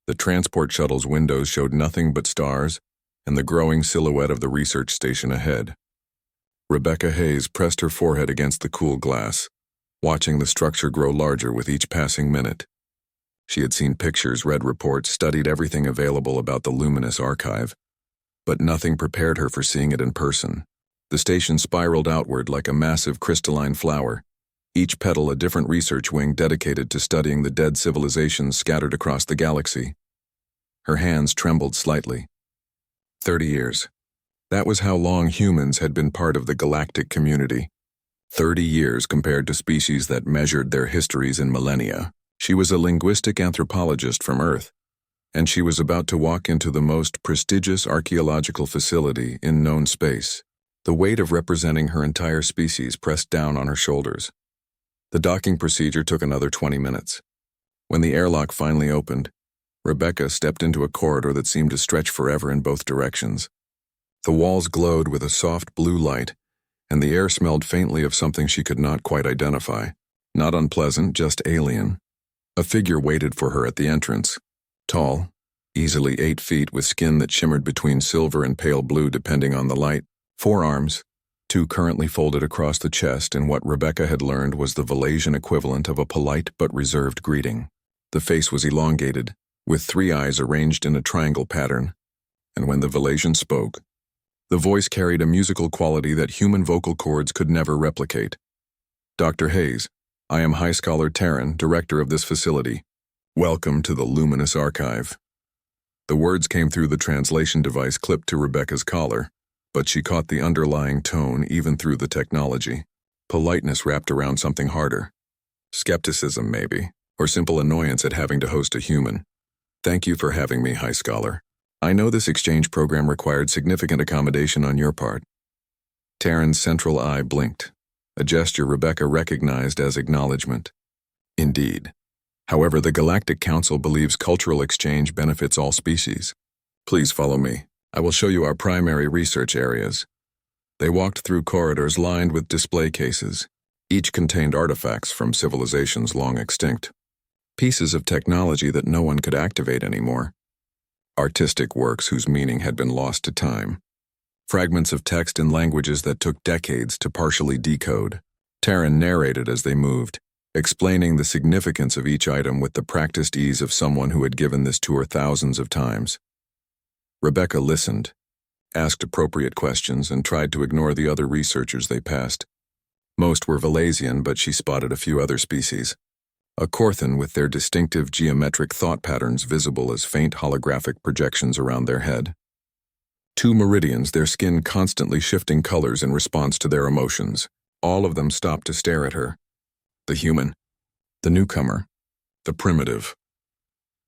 The transport shuttle's windows showed nothing but stars and the growing silhouette of the research station ahead. Rebecca Hayes pressed her forehead against the cool glass, watching the structure grow larger with each passing minute. She had seen pictures, read reports, studied everything available about the luminous archive, but nothing prepared her for seeing it in person. The station spiraled outward like a massive crystalline flower, each petal a different research wing dedicated to studying the dead civilizations scattered across the galaxy. Her hands trembled slightly. 30 years. That was how long humans had been part of the galactic community. 30 years compared to species that measured their histories in millennia. She was a linguistic anthropologist from Earth, and she was about to walk into the most prestigious archaeological facility in known space. The weight of representing her entire species pressed down on her shoulders. The docking procedure took another 20 minutes. When the airlock finally opened, Rebecca stepped into a corridor that seemed to stretch forever in both directions. The walls glowed with a soft blue light, and the air smelled faintly of something she could not quite identify. Not unpleasant, just alien. A figure waited for her at the entrance. Tall, easily 8 feet, with skin that shimmered between silver and pale blue depending on the light. 4 arms, 2 currently folded across the chest in what Rebecca had learned was the Valasian equivalent of a polite but reserved greeting. The face was elongated, with 3 eyes arranged in a triangle pattern, and when the Valasian spoke, the voice carried a musical quality that human vocal cords could never replicate. Dr. Hayes, I am High Scholar Terran, director of this facility. Welcome to the Luminous Archive. The words came through the translation device clipped to Rebecca's collar, but she caught the underlying tone even through the technology. Politeness wrapped around something harder. Skepticism, maybe, or simple annoyance at having to host a human. Thank you for having me, High Scholar. I know this exchange program required significant accommodation on your part. Terran's central eye blinked, a gesture Rebecca recognized as acknowledgement. Indeed. However, the Galactic Council believes cultural exchange benefits all species. Please follow me. I will show you our primary research areas. They walked through corridors lined with display cases. Each contained artifacts from civilizations long extinct. Pieces of technology that no one could activate anymore. Artistic works whose meaning had been lost to time. Fragments of text in languages that took decades to partially decode. Terran narrated as they moved, explaining the significance of each item with the practiced ease of someone who had given this tour thousands of times. Rebecca listened, asked appropriate questions, and tried to ignore the other researchers they passed. Most were Valasian, but she spotted a few other species. A Corthan with their distinctive geometric thought patterns visible as faint holographic projections around their head. 2 Meridians, their skin constantly shifting colors in response to their emotions. All of them stopped to stare at her. The human, the newcomer, the primitive.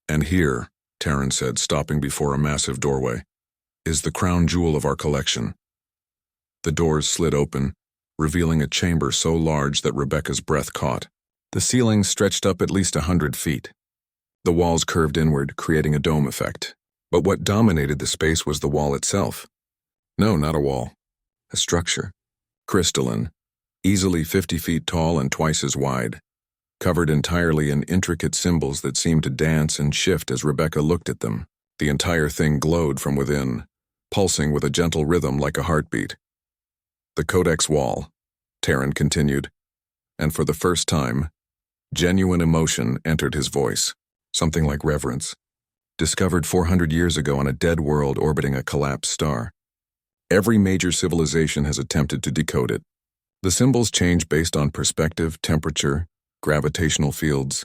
And here, Terran said, stopping before a massive doorway, is the crown jewel of our collection. The doors slid open, revealing a chamber so large that Rebecca's breath caught. The ceiling stretched up at least 100 feet. The walls curved inward, creating a dome effect. But what dominated the space was the wall itself. No, not a wall. A structure. Crystalline, easily 50 feet tall and twice as wide. Covered entirely in intricate symbols that seemed to dance and shift as Rebecca looked at them. The entire thing glowed from within, pulsing with a gentle rhythm like a heartbeat. The Codex Wall, Terran continued, and for the first time, genuine emotion entered his voice, something like reverence. Discovered 400 years ago on a dead world orbiting a collapsed star. Every major civilization has attempted to decode it. The symbols change based on perspective, temperature, gravitational fields,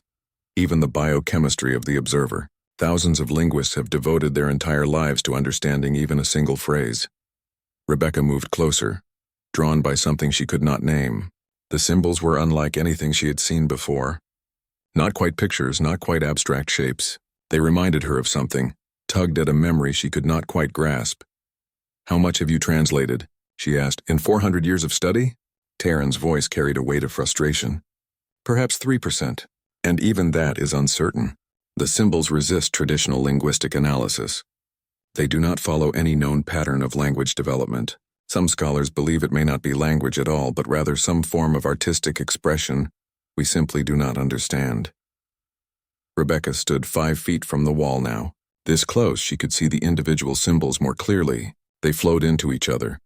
even the biochemistry of the observer. Thousands of linguists have devoted their entire lives to understanding even a single phrase. Rebecca moved closer, drawn by something she could not name. The symbols were unlike anything she had seen before. Not quite pictures, not quite abstract shapes. They reminded her of something, tugged at a memory she could not quite grasp. How much have you translated? She asked. In 400 years of study? Terran's voice carried a weight of frustration. Perhaps 3%, and even that is uncertain. The symbols resist traditional linguistic analysis. They do not follow any known pattern of language development. Some scholars believe it may not be language at all, but rather some form of artistic expression we simply do not understand. Rebecca stood 5 feet from the wall now. This close, she could see the individual symbols more clearly. They flowed into each other,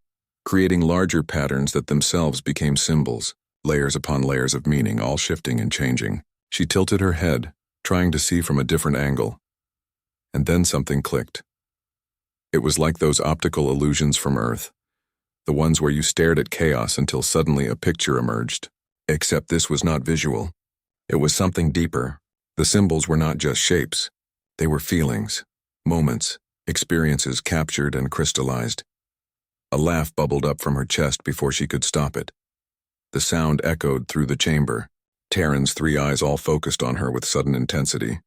creating larger patterns that themselves became symbols, layers upon layers of meaning, all shifting and changing. She tilted her head, trying to see from a different angle. And then something clicked. It was like those optical illusions from Earth, the ones where you stared at chaos until suddenly a picture emerged. Except this was not visual. It was something deeper. The symbols were not just shapes. They were feelings, moments, experiences captured and crystallized. A laugh bubbled up from her chest before she could stop it. The sound echoed through the chamber. Taryn's 3 eyes all focused on her with sudden intensity.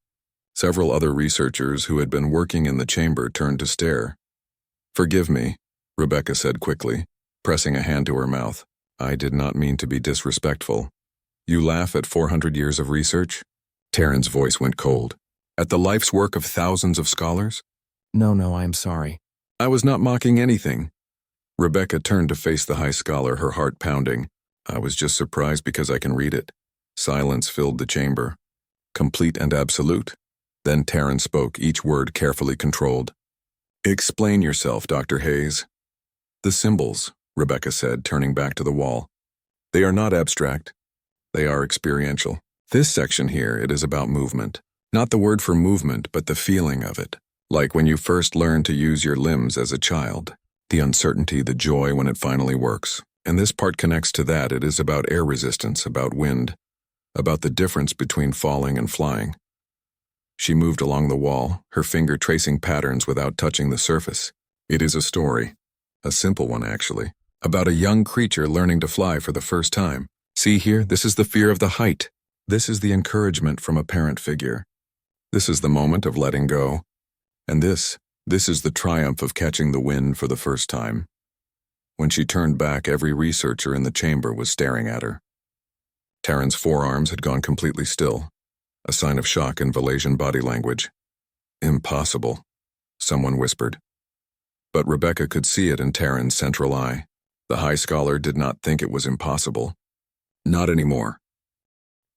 Several other researchers who had been working in the chamber turned to stare. "Forgive me," Rebecca said quickly, pressing a hand to her mouth. "I did not mean to be disrespectful. You laugh at 400 years of research?" Taryn's voice went cold. "At the life's work of thousands of scholars?" No, I am sorry. "I was not mocking anything." Rebecca turned to face the high scholar, her heart pounding. "I was just surprised because I can read it." Silence filled the chamber, complete and absolute. Then Taryn spoke, each word carefully controlled. "Explain yourself, Dr. Hayes." "The symbols," Rebecca said, turning back to the wall. "They are not abstract. They are experiential. This section here, it is about movement. Not the word for movement, but the feeling of it. Like when you first learn to use your limbs as a child. The uncertainty, the joy when it finally works. And this part connects to that. It is about air resistance, about wind, about the difference between falling and flying." She moved along the wall, her finger tracing patterns without touching the surface. "It is a story. A simple one, actually. About a young creature learning to fly for the first time. See here, this is the fear of the height. This is the encouragement from a parent figure. This is the moment of letting go. And this is the triumph of catching the wind for the first time." When she turned back, every researcher in the chamber was staring at her. Taryn's forearms had gone completely still, a sign of shock in Valesian body language. "Impossible," someone whispered. But Rebecca could see it in Taryn's central eye. The high scholar did not think it was impossible. Not anymore.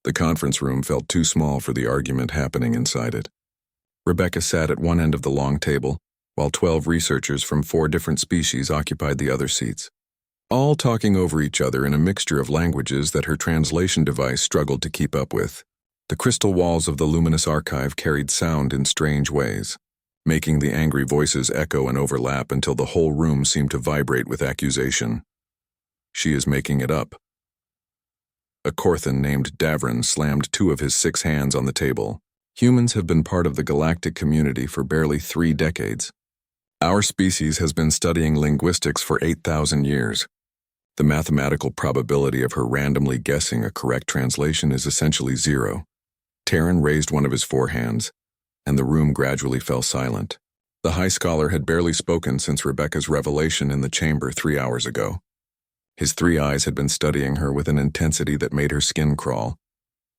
The conference room felt too small for the argument happening inside it. Rebecca sat at one end of the long table, while 12 researchers from 4 different species occupied the other seats, all talking over each other in a mixture of languages that her translation device struggled to keep up with. The crystal walls of the luminous archive carried sound in strange ways, making the angry voices echo and overlap until the whole room seemed to vibrate with accusation. "She is making it up." A Korthan named Davrin slammed 2 of his 6 hands on the table. "Humans have been part of the galactic community for barely 3 decades. Our species has been studying linguistics for 8,000 years. The mathematical probability of her randomly guessing a correct translation is essentially 0. Taryn raised one of his 4 hands, and the room gradually fell silent. The high scholar had barely spoken since Rebecca's revelation in the chamber 3 hours ago. His 3 eyes had been studying her with an intensity that made her skin crawl.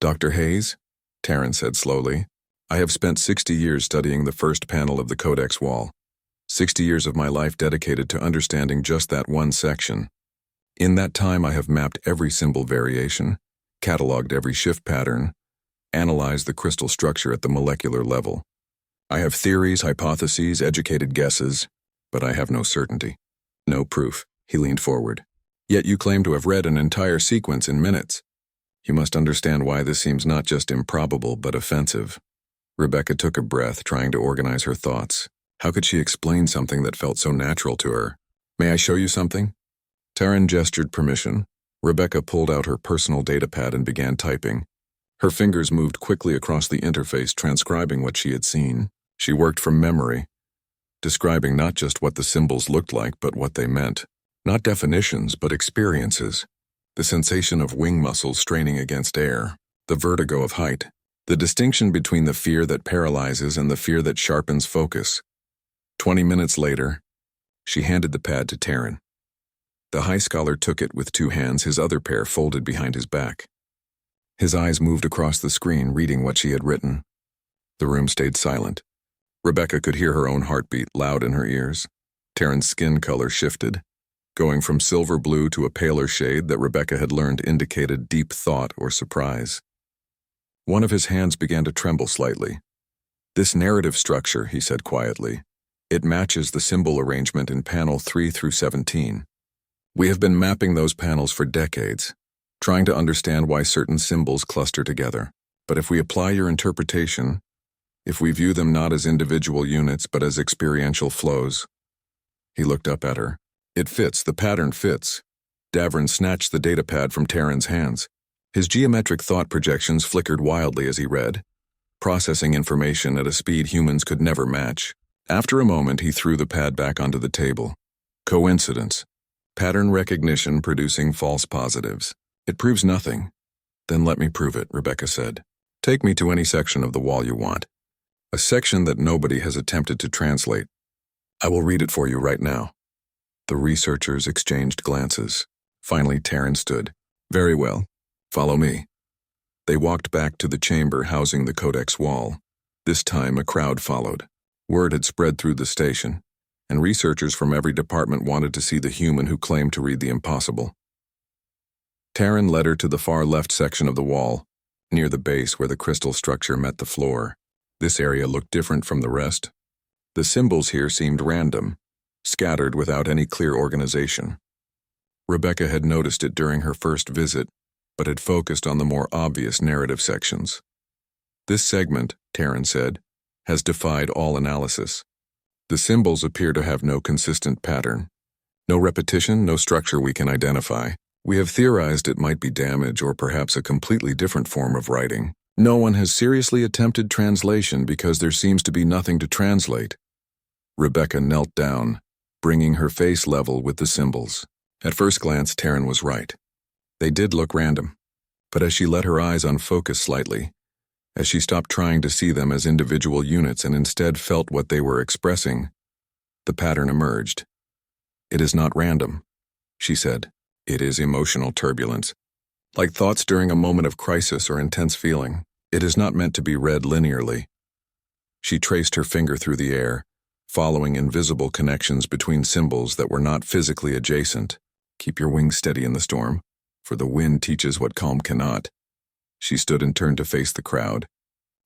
"Dr. Hayes," Taryn said slowly, "I have spent 60 years studying the first panel of the Codex wall. 60 years of my life dedicated to understanding just that one section. In that time, I have mapped every symbol variation, cataloged every shift pattern, analyzed the crystal structure at the molecular level. I have theories, hypotheses, educated guesses, but I have no certainty. No proof." He leaned forward. "Yet you claim to have read an entire sequence in minutes. You must understand why this seems not just improbable, but offensive." Rebecca took a breath, trying to organize her thoughts. How could she explain something that felt so natural to her? "May I show you something?" Taryn gestured permission. Rebecca pulled out her personal datapad and began typing. Her fingers moved quickly across the interface, transcribing what she had seen. She worked from memory, describing not just what the symbols looked like, but what they meant. Not definitions, but experiences. The sensation of wing muscles straining against air, the vertigo of height, the distinction between the fear that paralyzes and the fear that sharpens focus. 20 minutes later, she handed the pad to Taryn. The high scholar took it with 2 hands, his other pair folded behind his back. His eyes moved across the screen, reading what she had written. The room stayed silent. Rebecca could hear her own heartbeat loud in her ears. Taryn's skin color shifted, going from silver blue to a paler shade that Rebecca had learned indicated deep thought or surprise. One of his hands began to tremble slightly. "This narrative structure," he said quietly. "It matches the symbol arrangement in panel 3 through 17. We have been mapping those panels for decades, trying to understand why certain symbols cluster together. But if we apply your interpretation, if we view them not as individual units but as experiential flows." He looked up at her. "It fits, the pattern fits." Davern snatched the datapad from Terran's hands. His geometric thought projections flickered wildly as he read, processing information at a speed humans could never match. After a moment, he threw the pad back onto the table. "Coincidence. Pattern recognition producing false positives. It proves nothing." "Then let me prove it," Rebecca said. "Take me to any section of the wall you want. A section that nobody has attempted to translate. I will read it for you right now." The researchers exchanged glances. Finally, Terran stood. "Very well. Follow me." They walked back to the chamber housing the codex wall. This time a crowd followed. Word had spread through the station, and researchers from every department wanted to see the human who claimed to read the impossible. Terran led her to the far left section of the wall, near the base where the crystal structure met the floor. This area looked different from the rest. The symbols here seemed random, scattered without any clear organization. Rebecca had noticed it during her first visit, but had focused on the more obvious narrative sections. "This segment," Terran said, "has defied all analysis. The symbols appear to have no consistent pattern. No repetition, no structure we can identify. We have theorized it might be damage or perhaps a completely different form of writing. No one has seriously attempted translation because there seems to be nothing to translate." Rebecca knelt down, bringing her face level with the symbols. At first glance, Terran was right. They did look random, but as she let her eyes unfocus slightly, as she stopped trying to see them as individual units and instead felt what they were expressing, the pattern emerged. "It is not random," she said. "It is emotional turbulence. Like thoughts during a moment of crisis or intense feeling. It is not meant to be read linearly." She traced her finger through the air, following invisible connections between symbols that were not physically adjacent. "Keep your wings steady in the storm, for the wind teaches what calm cannot." She stood and turned to face the crowd.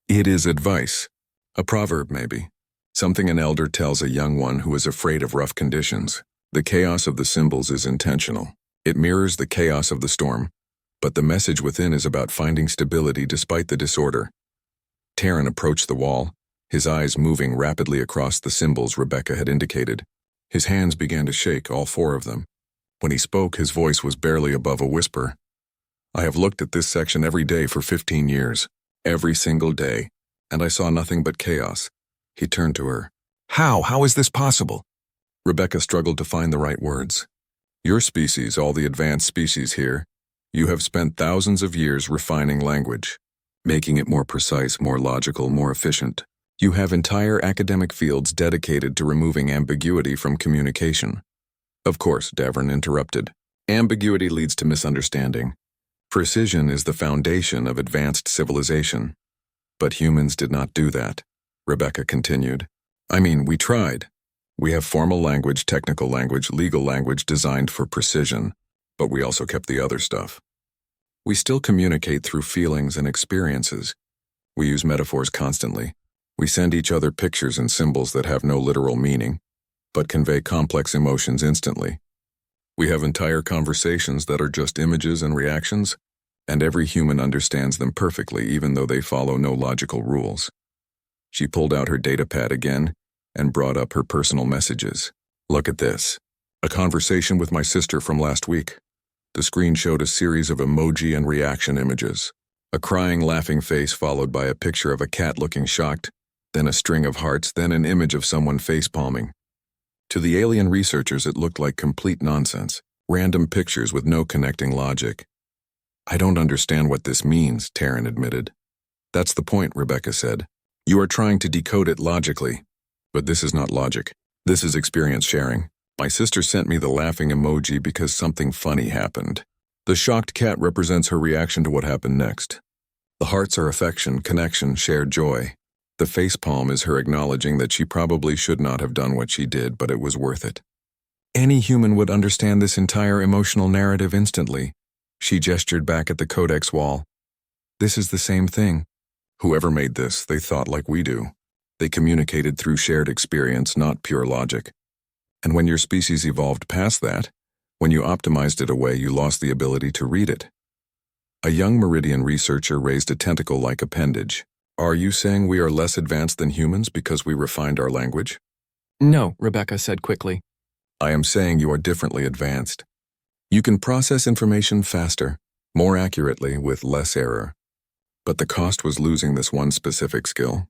"It is advice. A proverb, maybe. Something an elder tells a young one who is afraid of rough conditions. The chaos of the symbols is intentional. It mirrors the chaos of the storm, but the message within is about finding stability despite the disorder." Terran approached the wall, his eyes moving rapidly across the symbols Rebecca had indicated. His hands began to shake, all 4 of them. When he spoke, his voice was barely above a whisper. "I have looked at this section every day for 15 years, every single day, and I saw nothing but chaos." He turned to her. How is this possible?" Rebecca struggled to find the right words. "Your species, all the advanced species here, you have spent thousands of years refining language, making it more precise, more logical, more efficient. You have entire academic fields dedicated to removing ambiguity from communication." "Of course," Davern interrupted. "Ambiguity leads to misunderstanding. Precision is the foundation of advanced civilization. But humans did not do that," Rebecca continued. "I mean, we tried. We have formal language, technical language, legal language designed for precision, but we also kept the other stuff. We still communicate through feelings and experiences. We use metaphors constantly. We send each other pictures and symbols that have no literal meaning, but convey complex emotions instantly. We have entire conversations that are just images and reactions, and every human understands them perfectly even though they follow no logical rules." She pulled out her datapad again and brought up her personal messages. "Look at this. A conversation with my sister from last week." The screen showed a series of emoji and reaction images. A crying, laughing face followed by a picture of a cat looking shocked, then a string of hearts, then an image of someone face-palming. To the alien researchers, it looked like complete nonsense, random pictures with no connecting logic. "I don't understand what this means," Terran admitted. "That's the point," Rebecca said. "You are trying to decode it logically. But this is not logic. This is experience sharing. My sister sent me the laughing emoji because something funny happened. The shocked cat represents her reaction to what happened next. The hearts are affection, connection, shared joy. The facepalm is her acknowledging that she probably should not have done what she did, but it was worth it. Any human would understand this entire emotional narrative instantly." She gestured back at the codex wall. This is the same thing. Whoever made this, they thought like we do. They communicated through shared experience, not pure logic. And when your species evolved past that, when you optimized it away, you lost the ability to read it. A young Meridian researcher raised a tentacle-like appendage. Are you saying we are less advanced than humans because we refined our language? No, Rebecca said quickly. I am saying you are differently advanced. You can process information faster, more accurately, with less error. But the cost was losing this one specific skill.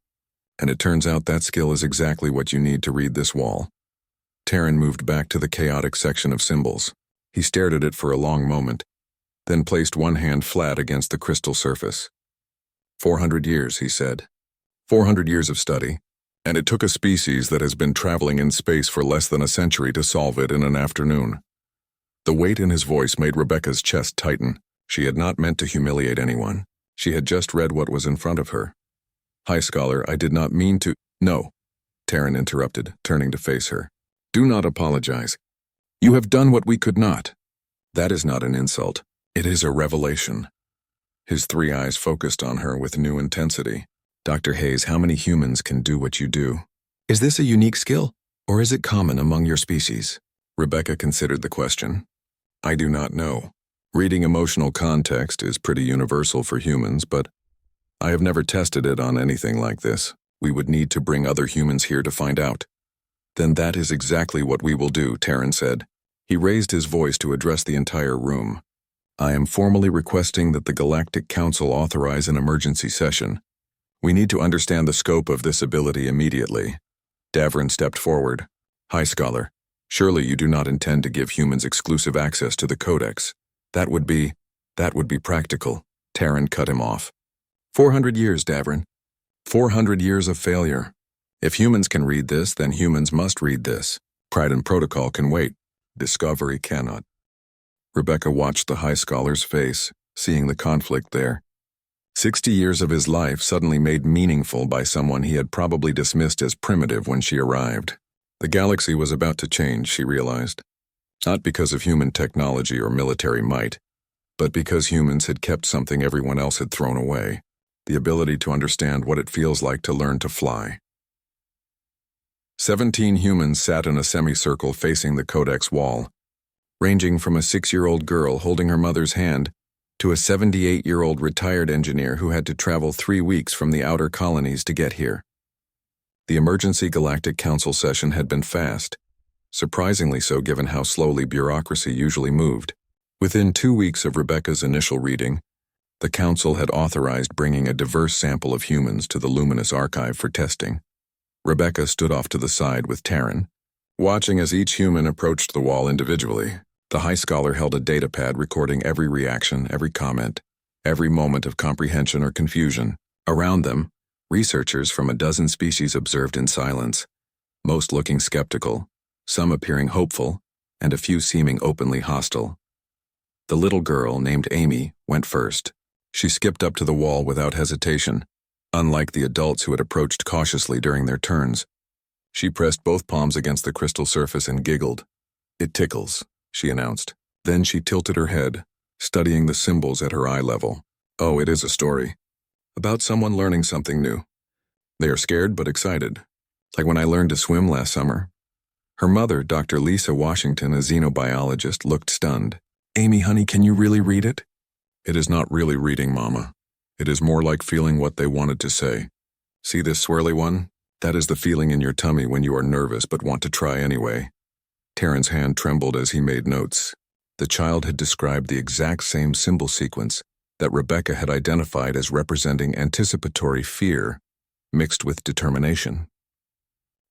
And it turns out that skill is exactly what you need to read this wall. Terran moved back to the chaotic section of symbols. He stared at it for a long moment, then placed one hand flat against the crystal surface. 400 years, he said. 400 years of study. And it took a species that has been traveling in space for less than a century to solve it in an afternoon. The weight in his voice made Rebecca's chest tighten. She had not meant to humiliate anyone. She had just read what was in front of her. High Scholar, I did not mean to— No, Terran interrupted, turning to face her. Do not apologize. You have done what we could not. That is not an insult. It is a revelation. His three eyes focused on her with new intensity. Dr. Hayes, how many humans can do what you do? Is this a unique skill, or is it common among your species? Rebecca considered the question. I do not know. Reading emotional context is pretty universal for humans, but I have never tested it on anything like this. We would need to bring other humans here to find out. Then that is exactly what we will do, Terran said. He raised his voice to address the entire room. I am formally requesting that the Galactic Council authorize an emergency session. We need to understand the scope of this ability immediately. Davrin stepped forward. High Scholar, surely you do not intend to give humans exclusive access to the Codex. That would be practical. Terran cut him off. 400 years, Davrin. 400 years of failure. If humans can read this, then humans must read this. Pride and Protocol can wait. Discovery cannot. Rebecca watched the High Scholar's face, seeing the conflict there. 60 years of his life suddenly made meaningful by someone he had probably dismissed as primitive when she arrived. The galaxy was about to change, she realized. Not because of human technology or military might, but because humans had kept something everyone else had thrown away. The ability to understand what it feels like to learn to fly. 17 humans sat in a semicircle facing the Codex wall, ranging from a 6-year-old girl holding her mother's hand to a 78-year-old retired engineer who had to travel 3 weeks from the outer colonies to get here. The emergency Galactic Council session had been fast, surprisingly so given how slowly bureaucracy usually moved. Within 2 weeks of Rebecca's initial reading, the Council had authorized bringing a diverse sample of humans to the Luminous Archive for testing. Rebecca stood off to the side with Terran, watching as each human approached the wall individually. The High Scholar held a datapad recording every reaction, every comment, every moment of comprehension or confusion. Around them, researchers from a dozen species observed in silence, most looking skeptical, some appearing hopeful, and a few seeming openly hostile. The little girl, named Amy, went first. She skipped up to the wall without hesitation, unlike the adults who had approached cautiously during their turns. She pressed both palms against the crystal surface and giggled. It tickles, she announced. Then she tilted her head, studying the symbols at her eye level. Oh, it is a story. About someone learning something new. They are scared but excited. Like when I learned to swim last summer. Her mother, Dr. Lisa Washington, a xenobiologist, looked stunned. Amy, honey, can you really read it? It is not really reading, Mama. It is more like feeling what they wanted to say. See this swirly one? That is the feeling in your tummy when you are nervous but want to try anyway. Terran's hand trembled as he made notes. The child had described the exact same symbol sequence that Rebecca had identified as representing anticipatory fear, mixed with determination.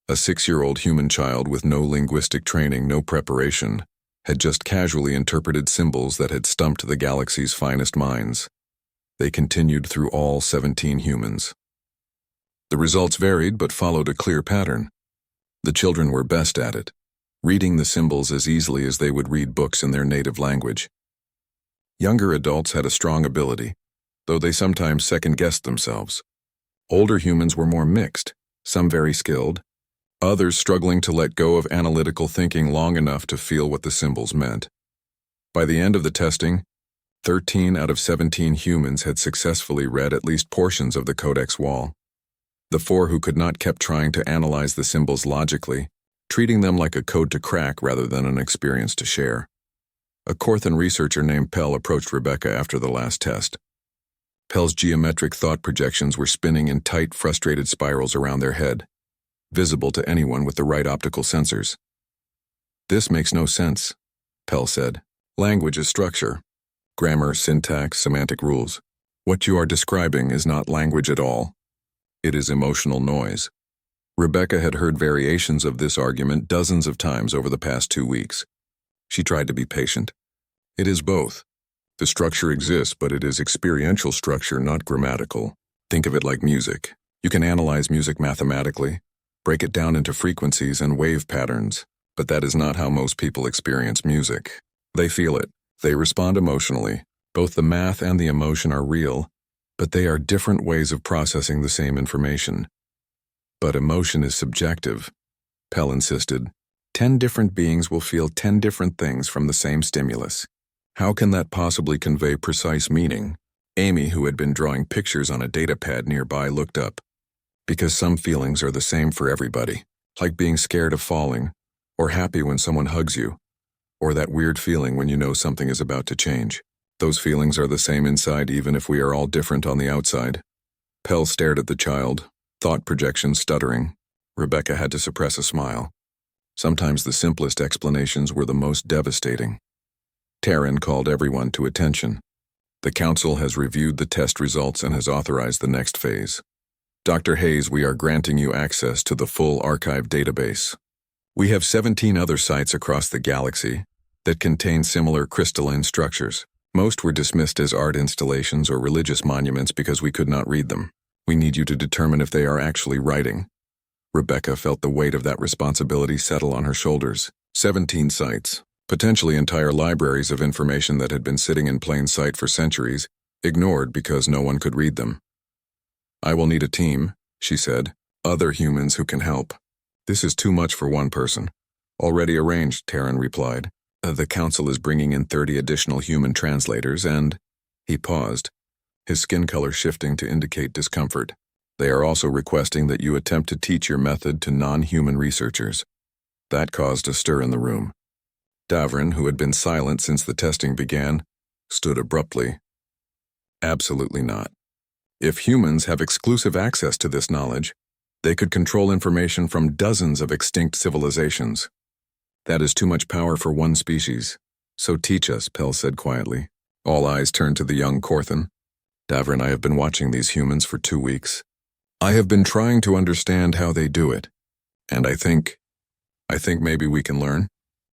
A 6-year-old human child with no linguistic training, no preparation, had just casually interpreted symbols that had stumped the galaxy's finest minds. They continued through all 17 humans. The results varied but followed a clear pattern. The children were best at it, reading the symbols as easily as they would read books in their native language. Younger adults had a strong ability, though they sometimes second-guessed themselves. Older humans were more mixed, some very skilled, others struggling to let go of analytical thinking long enough to feel what the symbols meant. By the end of the testing, 13 out of 17 humans had successfully read at least portions of the codex wall. The 4 who could not kept trying to analyze the symbols logically, treating them like a code to crack rather than an experience to share. A Corthan researcher named Pell approached Rebecca after the last test. Pell's geometric thought projections were spinning in tight, frustrated spirals around their head, visible to anyone with the right optical sensors. "This makes no sense," Pell said. "Language is structure. Grammar, syntax, semantic rules. What you are describing is not language at all. It is emotional noise." Rebecca had heard variations of this argument dozens of times over the past 2 weeks. She tried to be patient. It is both. The structure exists, but it is experiential structure, not grammatical. Think of it like music. You can analyze music mathematically, break it down into frequencies and wave patterns, but that is not how most people experience music. They feel it. They respond emotionally. Both the math and the emotion are real, but they are different ways of processing the same information. But emotion is subjective, Pell insisted. 10 different beings will feel 10 different things from the same stimulus. How can that possibly convey precise meaning? Amy, who had been drawing pictures on a datapad nearby, looked up. Because some feelings are the same for everybody, like being scared of falling, or happy when someone hugs you, or that weird feeling when you know something is about to change. Those feelings are the same inside even if we are all different on the outside. Pell stared at the child, thought projection stuttering. Rebecca had to suppress a smile. Sometimes the simplest explanations were the most devastating. Taryn called everyone to attention. The council has reviewed the test results and has authorized the next phase. Dr. Hayes, we are granting you access to the full archive database. We have 17 other sites across the galaxy that contain similar crystalline structures. Most were dismissed as art installations or religious monuments because we could not read them. We need you to determine if they are actually writing. Rebecca felt the weight of that responsibility settle on her shoulders. 17 sites, potentially entire libraries of information that had been sitting in plain sight for centuries, ignored because no one could read them. "I will need a team," she said. "Other humans who can help." "This is too much for one person." "Already arranged," Taryn replied. The council is bringing in 30 additional human translators and—" He paused, his skin color shifting to indicate discomfort. "They are also requesting that you attempt to teach your method to non-human researchers." That caused a stir in the room. Davrin, who had been silent since the testing began, stood abruptly. "Absolutely not. If humans have exclusive access to this knowledge, they could control information from dozens of extinct civilizations. That is too much power for one species. So teach us," Pell said quietly. All eyes turned to the young Corthan. "Davrin, I have been watching these humans for 2 weeks. I have been trying to understand how they do it. And I think maybe we can learn,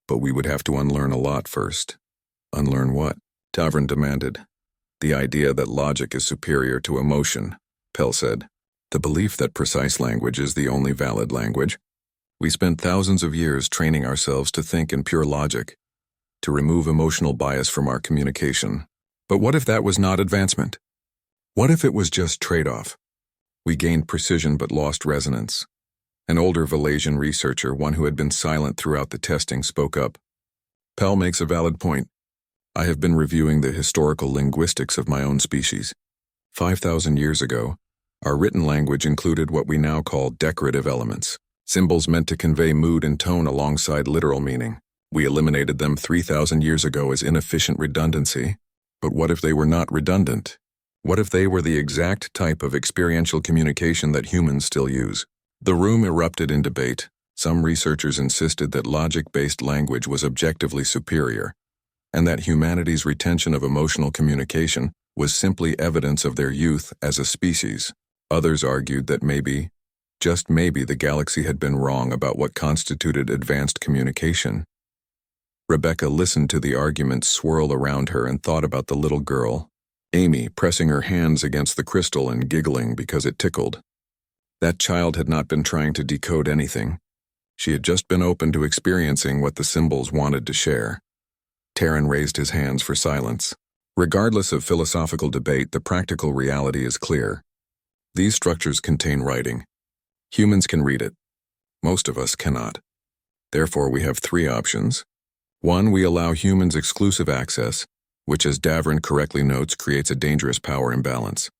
but we would have to unlearn a lot first." "Unlearn what?" Davrin demanded. "The idea that logic is superior to emotion," Pell said. "The belief that precise language is the only valid language. We spent thousands of years training ourselves to think in pure logic, to remove emotional bias from our communication. But what if that was not advancement? What if it was just trade-off? We gained precision but lost resonance." An older Valasian researcher, one who had been silent throughout the testing, spoke up. "Pell makes a valid point. I have been reviewing the historical linguistics of my own species. 5,000 years ago, our written language included what we now call decorative elements, symbols meant to convey mood and tone alongside literal meaning. We eliminated them 3,000 years ago as inefficient redundancy. But what if they were not redundant? What if they were the exact type of experiential communication that humans still use?" The room erupted in debate. Some researchers insisted that logic-based language was objectively superior, and that humanity's retention of emotional communication was simply evidence of their youth as a species. Others argued that maybe, just maybe, the galaxy had been wrong about what constituted advanced communication. Rebecca listened to the arguments swirl around her and thought about the little girl, Amy, pressing her hands against the crystal and giggling because it tickled. That child had not been trying to decode anything. She had just been open to experiencing what the symbols wanted to share. Taryn raised his hands for silence. Regardless of philosophical debate, the practical reality is clear. These structures contain writing. Humans can read it. Most of us cannot. Therefore, we have 3 options. 1, we allow humans exclusive access, which as Davrin correctly notes creates a dangerous power imbalance.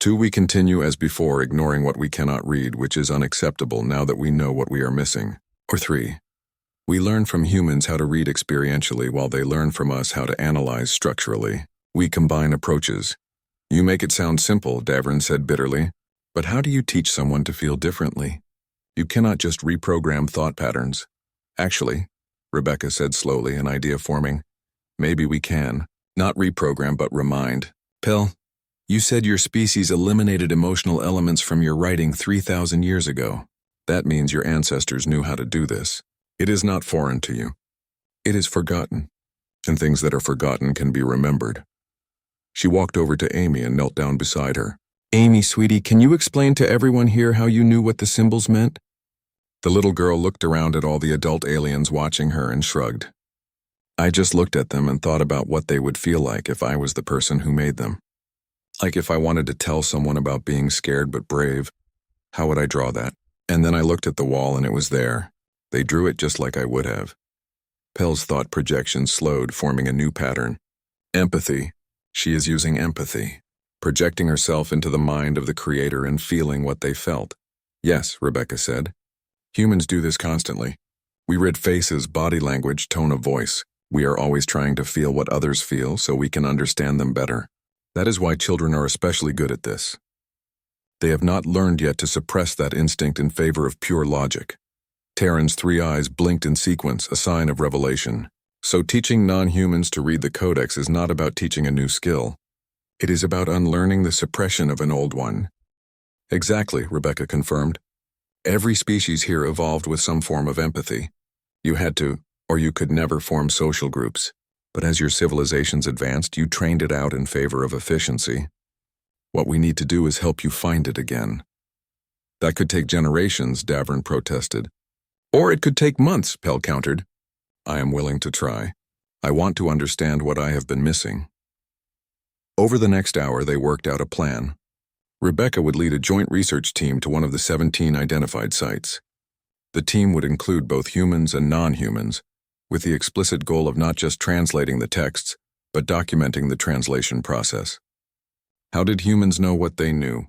2. We continue as before, ignoring what we cannot read, which is unacceptable now that we know what we are missing. Or 3. We learn from humans how to read experientially while they learn from us how to analyze structurally. We combine approaches. You make it sound simple, Davrin said bitterly, but how do you teach someone to feel differently? You cannot just reprogram thought patterns. Actually, Rebecca said slowly, an idea forming. Maybe we can. Not reprogram, but remind. Pell, you said your species eliminated emotional elements from your writing 3,000 years ago. That means your ancestors knew how to do this. It is not foreign to you. It is forgotten, and things that are forgotten can be remembered. She walked over to Amy and knelt down beside her. Amy, sweetie, can you explain to everyone here how you knew what the symbols meant? The little girl looked around at all the adult aliens watching her and shrugged. I just looked at them and thought about what they would feel like if I was the person who made them. Like if I wanted to tell someone about being scared but brave, how would I draw that? And then I looked at the wall and it was there. They drew it just like I would have. Pell's thought projection slowed, forming a new pattern. Empathy. She is using empathy, projecting herself into the mind of the creator and feeling what they felt. Yes, Rebecca said. Humans do this constantly. We read faces, body language, tone of voice. We are always trying to feel what others feel so we can understand them better. That is why children are especially good at this. They have not learned yet to suppress that instinct in favor of pure logic. Terran's 3 eyes blinked in sequence, a sign of revelation. So teaching non-humans to read the codex is not about teaching a new skill. It is about unlearning the suppression of an old one. Exactly, Rebecca confirmed. Every species here evolved with some form of empathy. You had to, or you could never form social groups. But as your civilizations advanced, you trained it out in favor of efficiency. What we need to do is help you find it again. That could take generations, Davrin protested. Or it could take months, Pell countered. I am willing to try. I want to understand what I have been missing. Over the next hour, they worked out a plan. Rebecca would lead a joint research team to one of the 17 identified sites. The team would include both humans and non-humans, with the explicit goal of not just translating the texts, but documenting the translation process. How did humans know what they knew?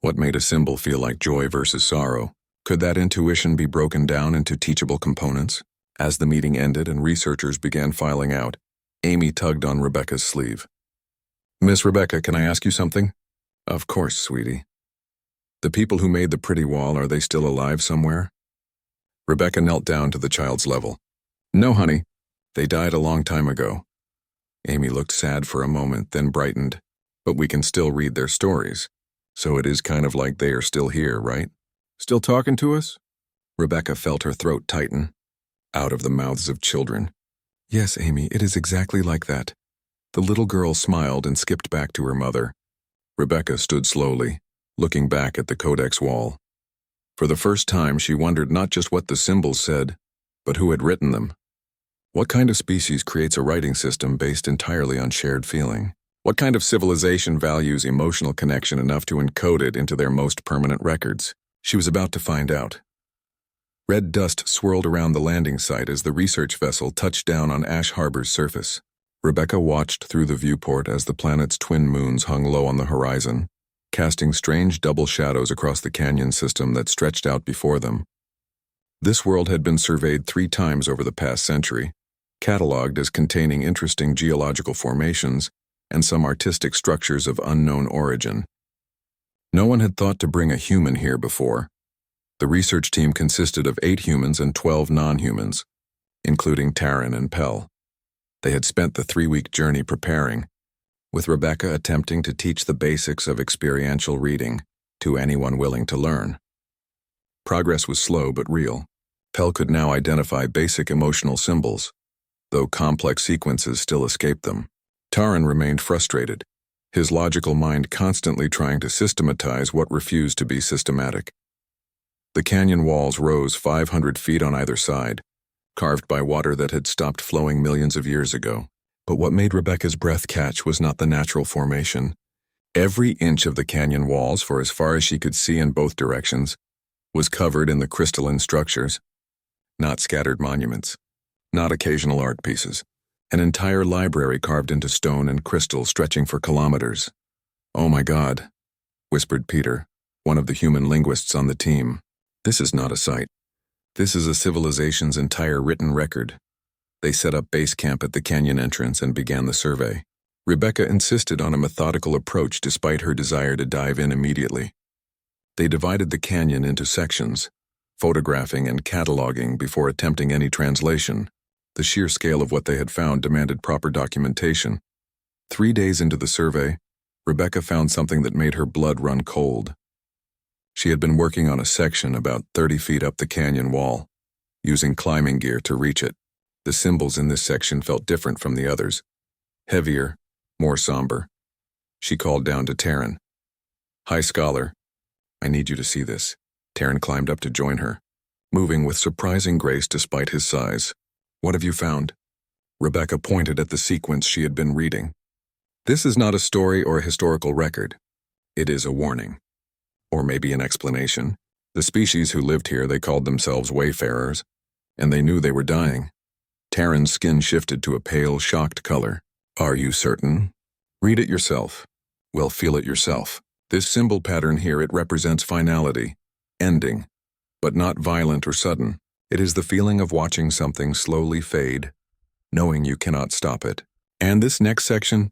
What made a symbol feel like joy versus sorrow? Could that intuition be broken down into teachable components? As the meeting ended and researchers began filing out, Amy tugged on Rebecca's sleeve. Miss Rebecca, can I ask you something? Of course, sweetie. The people who made the pretty wall, are they still alive somewhere? Rebecca knelt down to the child's level. No, honey. They died a long time ago. Amy looked sad for a moment, then brightened. But we can still read their stories. So it is kind of like they are still here, right? Still talking to us? Rebecca felt her throat tighten. Out of the mouths of children. Yes, Amy, it is exactly like that. The little girl smiled and skipped back to her mother. Rebecca stood slowly, looking back at the codex wall. For the first time, she wondered not just what the symbols said, but who had written them. What kind of species creates a writing system based entirely on shared feeling? What kind of civilization values emotional connection enough to encode it into their most permanent records? She was about to find out. Red dust swirled around the landing site as the research vessel touched down on Ash Harbor's surface. Rebecca watched through the viewport as the planet's twin moons hung low on the horizon, casting strange double shadows across the canyon system that stretched out before them. This world had been surveyed 3 times over the past century, catalogued as containing interesting geological formations and some artistic structures of unknown origin. No one had thought to bring a human here before. The research team consisted of 8 humans and 12 non-humans, including Taryn and Pell. They had spent the 3-week journey preparing, with Rebecca attempting to teach the basics of experiential reading to anyone willing to learn. Progress was slow but real. Pell could now identify basic emotional symbols, though complex sequences still escaped them. Taran remained frustrated, his logical mind constantly trying to systematize what refused to be systematic. The canyon walls rose 500 feet on either side, carved by water that had stopped flowing millions of years ago. But what made Rebecca's breath catch was not the natural formation. Every inch of the canyon walls, for as far as she could see in both directions, was covered in the crystalline structures. Not scattered monuments, not occasional art pieces. An entire library carved into stone and crystal stretching for kilometers. "Oh my God," whispered Peter, one of the human linguists on the team. "This is not a site. This is a civilization's entire written record." They set up base camp at the canyon entrance and began the survey. Rebecca insisted on a methodical approach despite her desire to dive in immediately. They divided the canyon into sections, photographing and cataloging before attempting any translation. The sheer scale of what they had found demanded proper documentation. 3 days into the survey, Rebecca found something that made her blood run cold. She had been working on a section about 30 feet up the canyon wall, using climbing gear to reach it. The symbols in this section felt different from the others. Heavier, more somber. She called down to Taryn. "Hi, Scholar. I need you to see this." Taryn climbed up to join her, moving with surprising grace despite his size. "What have you found?" Rebecca pointed at the sequence she had been reading. "This is not a story or a historical record. It is a warning. Or maybe an explanation. The species who lived here, they called themselves wayfarers, and they knew they were dying." Taryn's skin shifted to a pale, shocked color. "Are you certain?" "Read it yourself. Well, feel it yourself. This symbol pattern here, it represents finality, ending, but not violent or sudden. It is the feeling of watching something slowly fade, knowing you cannot stop it. And this next section,"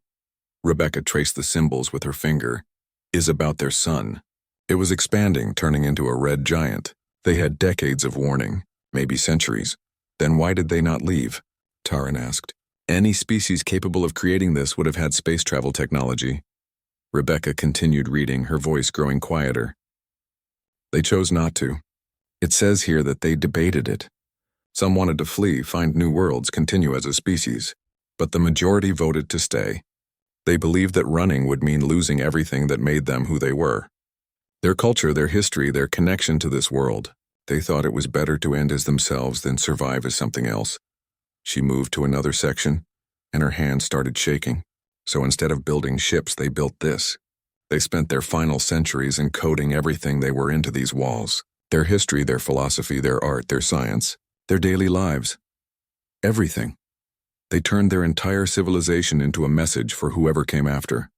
Rebecca traced the symbols with her finger, "is about their sun. It was expanding, turning into a red giant. They had decades of warning, maybe centuries. Then why did they not leave?" Taryn asked. "Any species capable of creating this would have had space travel technology." Rebecca continued reading, her voice growing quieter. "They chose not to. It says here that they debated it. Some wanted to flee, find new worlds, continue as a species, but the majority voted to stay. They believed that running would mean losing everything that made them who they were. Their culture, their history, their connection to this world. They thought it was better to end as themselves than survive as something else." She moved to another section, and her hand started shaking. "So instead of building ships, they built this. They spent their final centuries encoding everything they were into these walls. Their history, their philosophy, their art, their science, their daily lives. Everything. They turned their entire civilization into a message for whoever came after."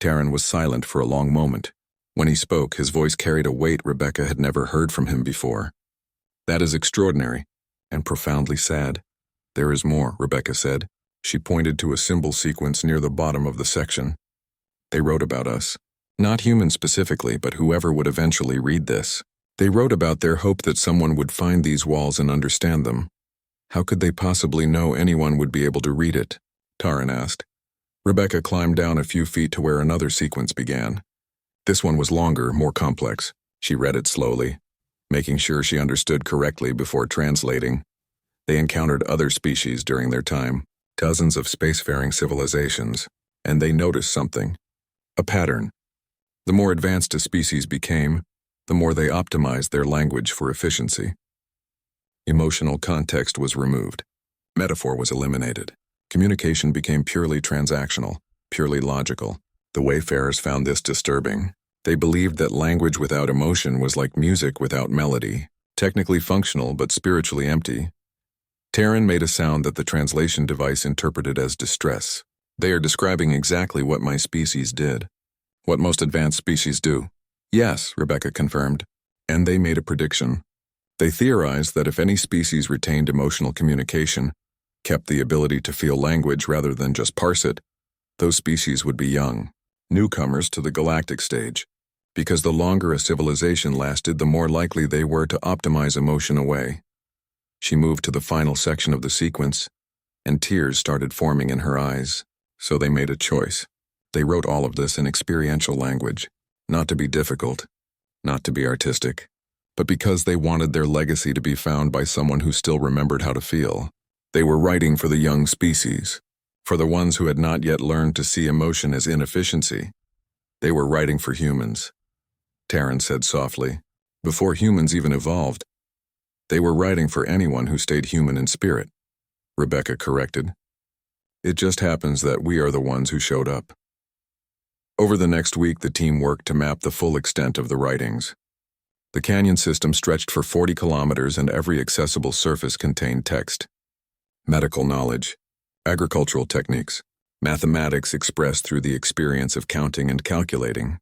Taryn was silent for a long moment. When he spoke, his voice carried a weight Rebecca had never heard from him before. "That is extraordinary, and profoundly sad. There is more," Rebecca said. She pointed to a symbol sequence near the bottom of the section. "They wrote about us. Not humans specifically, but whoever would eventually read this. They wrote about their hope that someone would find these walls and understand them. How could they possibly know anyone would be able to read it?" Taryn asked. Rebecca climbed down a few feet to where another sequence began. This one was longer, more complex. She read it slowly, making sure she understood correctly before translating. They encountered other species during their time, dozens of spacefaring civilizations, and they noticed something. A pattern. The more advanced a species became, the more they optimized their language for efficiency. Emotional context was removed. Metaphor was eliminated. Communication became purely transactional, purely logical. The wayfarers found this disturbing. They believed that language without emotion was like music without melody, technically functional but spiritually empty. Taryn made a sound that the translation device interpreted as distress. "They are describing exactly what my species did. What most advanced species do." "Yes," Rebecca confirmed. And they made a prediction. They theorized that if any species retained emotional communication, kept the ability to feel language rather than just parse it, those species would be young, newcomers to the galactic stage. Because the longer a civilization lasted, the more likely they were to optimize emotion away. She moved to the final section of the sequence, and tears started forming in her eyes. So they made a choice. They wrote all of this in experiential language. Not to be difficult, not to be artistic, but because they wanted their legacy to be found by someone who still remembered how to feel. They were writing for the young species, for the ones who had not yet learned to see emotion as inefficiency. They were writing for humans, Taryn said softly, before humans even evolved. They were writing for anyone who stayed human in spirit, Rebecca corrected. It just happens that we are the ones who showed up. Over the next week, the team worked to map the full extent of the writings. The canyon system stretched for 40 kilometers and every accessible surface contained text. Medical knowledge, agricultural techniques, mathematics expressed through the experience of counting and calculating,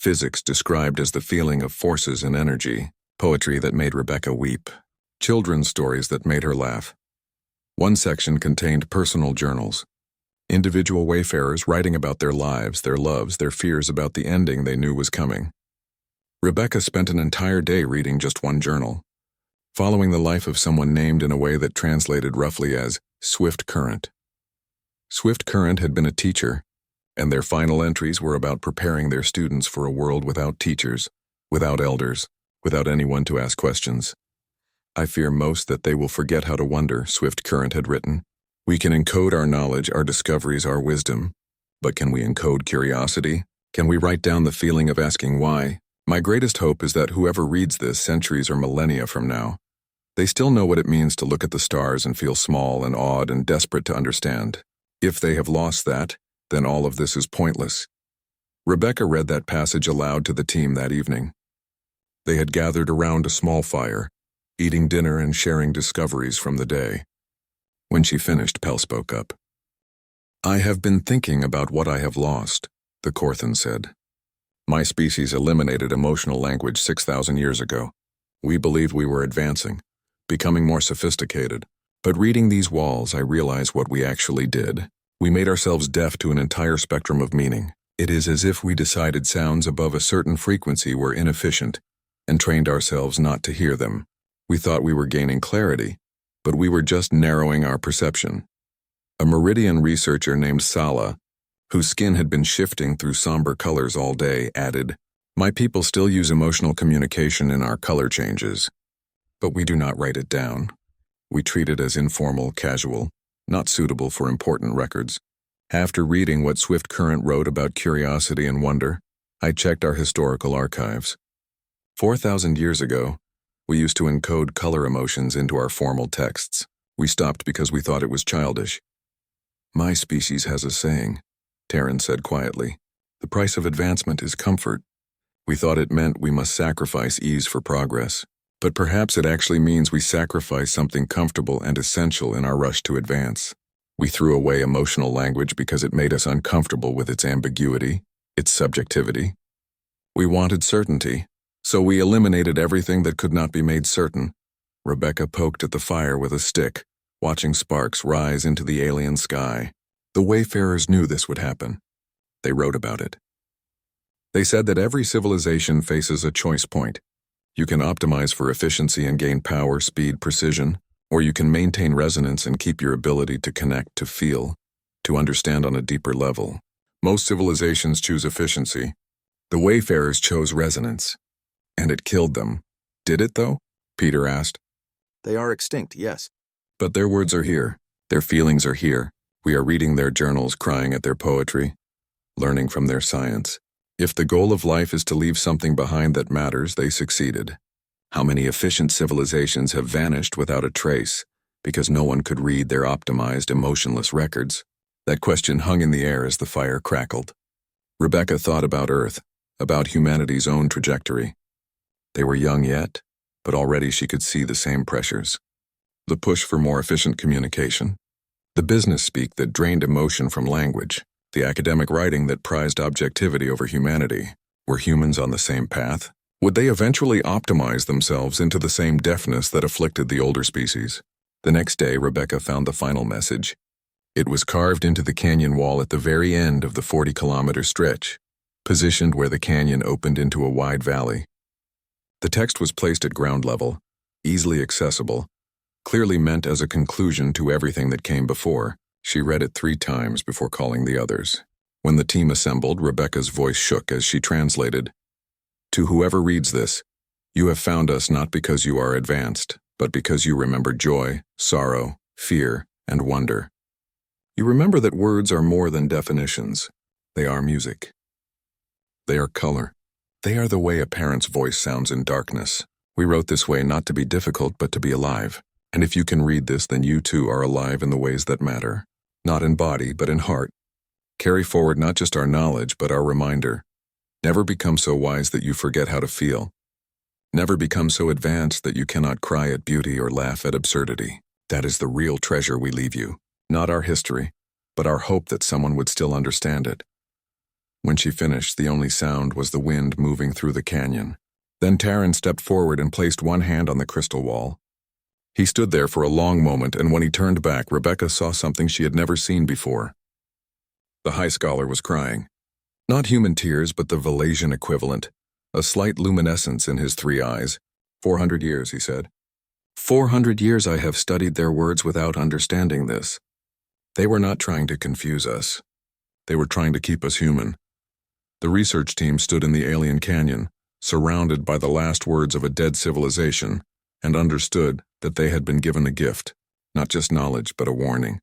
physics described as the feeling of forces and energy, poetry that made Rebecca weep, children's stories that made her laugh. One section contained personal journals, individual wayfarers writing about their lives, their loves, their fears about the ending they knew was coming. Rebecca spent an entire day reading just one journal, following the life of someone named in a way that translated roughly as Swift Current. Swift Current had been a teacher, and their final entries were about preparing their students for a world without teachers, without elders, without anyone to ask questions. I fear most that they will forget how to wonder, Swift Current had written. We can encode our knowledge, our discoveries, our wisdom, but can we encode curiosity? Can we write down the feeling of asking why? My greatest hope is that whoever reads this centuries or millennia from now, they still know what it means to look at the stars and feel small and awed and desperate to understand. If they have lost that, then all of this is pointless. Rebecca read that passage aloud to the team that evening. They had gathered around a small fire, eating dinner and sharing discoveries from the day. When she finished, Pell spoke up. I have been thinking about what I have lost, the Corthan said. My species eliminated emotional language 6,000 years ago. We believed we were advancing, becoming more sophisticated. But reading these walls, I realize what we actually did. We made ourselves deaf to an entire spectrum of meaning. It is as if we decided sounds above a certain frequency were inefficient and trained ourselves not to hear them. We thought we were gaining clarity, but we were just narrowing our perception. A Meridian researcher named Sala, whose skin had been shifting through somber colors all day, added, My people still use emotional communication in our color changes, but we do not write it down. We treat it as informal, casual, not suitable for important records. After reading what Swift Current wrote about curiosity and wonder, I checked our historical archives. 4,000 years ago, we used to encode color emotions into our formal texts. We stopped because we thought it was childish. My species has a saying, Taryn said quietly. The price of advancement is comfort. We thought it meant we must sacrifice ease for progress. But perhaps it actually means we sacrifice something comfortable and essential in our rush to advance. We threw away emotional language because it made us uncomfortable with its ambiguity, its subjectivity. We wanted certainty, so we eliminated everything that could not be made certain. Rebecca poked at the fire with a stick, watching sparks rise into the alien sky. The wayfarers knew this would happen. They wrote about it. They said that every civilization faces a choice point. You can optimize for efficiency and gain power, speed, precision, or you can maintain resonance and keep your ability to connect, to feel, to understand on a deeper level. Most civilizations choose efficiency. The wayfarers chose resonance. And it killed them. Did it, though? Peter asked. They are extinct, yes. But their words are here. Their feelings are here. We are reading their journals, crying at their poetry, learning from their science. If the goal of life is to leave something behind that matters, they succeeded. How many efficient civilizations have vanished without a trace because no one could read their optimized, emotionless records? That question hung in the air as the fire crackled. Rebecca thought about Earth, about humanity's own trajectory. They were young yet, but already she could see the same pressures. The push for more efficient communication, the business speak that drained emotion from language, the academic writing that prized objectivity over humanity. Were humans on the same path? Would they eventually optimize themselves into the same deafness that afflicted the older species? The next day, Rebecca found the final message. It was carved into the canyon wall at the very end of the 40-kilometer stretch, positioned where the canyon opened into a wide valley. The text was placed at ground level, easily accessible, clearly meant as a conclusion to everything that came before. She read it 3 times before calling the others. When the team assembled, Rebecca's voice shook as she translated. To whoever reads this, you have found us not because you are advanced, but because you remember joy, sorrow, fear, and wonder. You remember that words are more than definitions. They are music. They are color. They are the way a parent's voice sounds in darkness. We wrote this way not to be difficult, but to be alive. And if you can read this, then you too are alive in the ways that matter. Not in body, but in heart. Carry forward not just our knowledge, but our reminder. Never become so wise that you forget how to feel. Never become so advanced that you cannot cry at beauty or laugh at absurdity. That is the real treasure we leave you. Not our history, but our hope that someone would still understand it. When she finished, the only sound was the wind moving through the canyon. Then Taryn stepped forward and placed one hand on the crystal wall. He stood there for a long moment, and when he turned back, Rebecca saw something she had never seen before. The high scholar was crying. Not human tears, but the Valasian equivalent, a slight luminescence in his 3 eyes. 400 years, he said. 400 years I have studied their words without understanding this. They were not trying to confuse us. They were trying to keep us human. The research team stood in the alien canyon, surrounded by the last words of a dead civilization, and understood that they had been given a gift, not just knowledge, but a warning.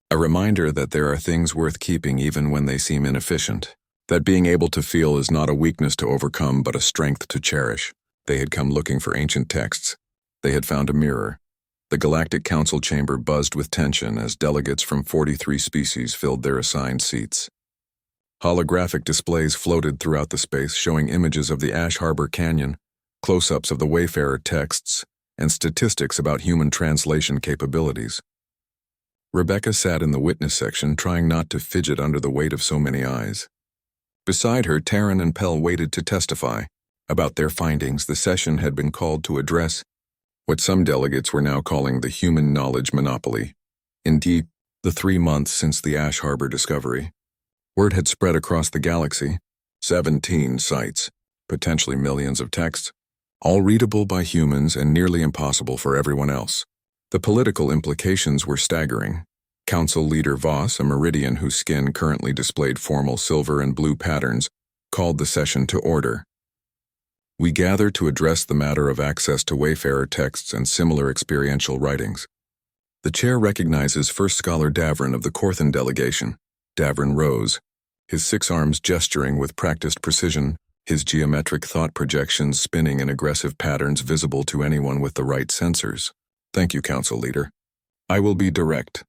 A reminder that there are things worth keeping even when they seem inefficient. That being able to feel is not a weakness to overcome, but a strength to cherish. They had come looking for ancient texts. They had found a mirror. The Galactic Council chamber buzzed with tension as delegates from 43 species filled their assigned seats. Holographic displays floated throughout the space, showing images of the Ash Harbor Canyon, close-ups of the Wayfarer texts, and statistics about human translation capabilities. Rebecca sat in the witness section, trying not to fidget under the weight of so many eyes. Beside her, Taryn and Pell waited to testify. About their findings, the session had been called to address what some delegates were now calling the human knowledge monopoly. Indeed, the 3 months since the Ash Harbor discovery, word had spread across the galaxy. 17 sites, potentially millions of texts, all readable by humans and nearly impossible for everyone else. The political implications were staggering. Council leader Voss, a Meridian whose skin currently displayed formal silver and blue patterns, called the session to order. We gather to address the matter of access to Wayfarer texts and similar experiential writings. The chair recognizes First Scholar Davrin of the Corthan delegation. Davrin rose, his 6 arms gesturing with practiced precision, his geometric thought projections spinning in aggressive patterns visible to anyone with the right sensors. Thank you, Council Leader. I will be direct.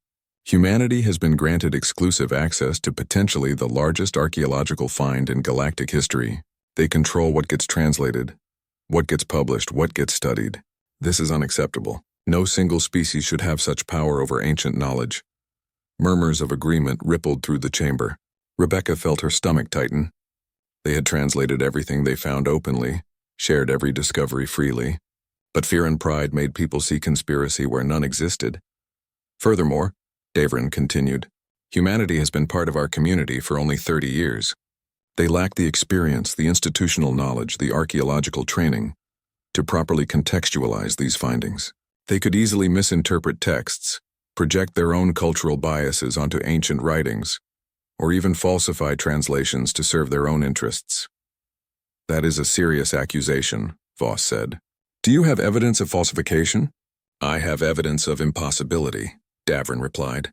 Humanity has been granted exclusive access to potentially the largest archaeological find in galactic history. They control what gets translated, what gets published, what gets studied. This is unacceptable. No single species should have such power over ancient knowledge. Murmurs of agreement rippled through the chamber. Rebecca felt her stomach tighten. They had translated everything they found openly, shared every discovery freely. But fear and pride made people see conspiracy where none existed. Furthermore, Davrin continued, humanity has been part of our community for only 30 years. They lack the experience, the institutional knowledge, the archaeological training to properly contextualize these findings. They could easily misinterpret texts, project their own cultural biases onto ancient writings, or even falsify translations to serve their own interests. That is a serious accusation, Voss said. Do you have evidence of falsification? I have evidence of impossibility, Davrin replied.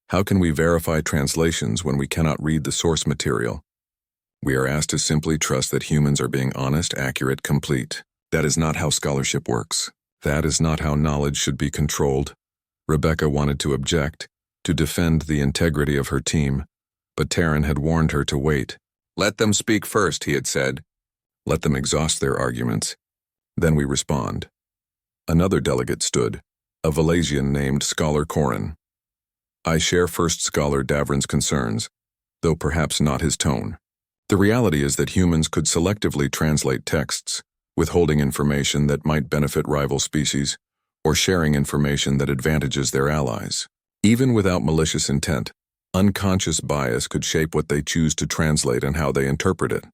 How can we verify translations when we cannot read the source material? We are asked to simply trust that humans are being honest, accurate, complete. That is not how scholarship works. That is not how knowledge should be controlled. Rebecca wanted to object, to defend the integrity of her team, but Taryn had warned her to wait. Let them speak first, he had said. Let them exhaust their arguments. Then we respond. Another delegate stood, a Valasian named Scholar Corin. I share First Scholar Davrin's concerns, though perhaps not his tone. The reality is that humans could selectively translate texts, withholding information that might benefit rival species, or sharing information that advantages their allies. Even without malicious intent, unconscious bias could shape what they choose to translate and how they interpret it.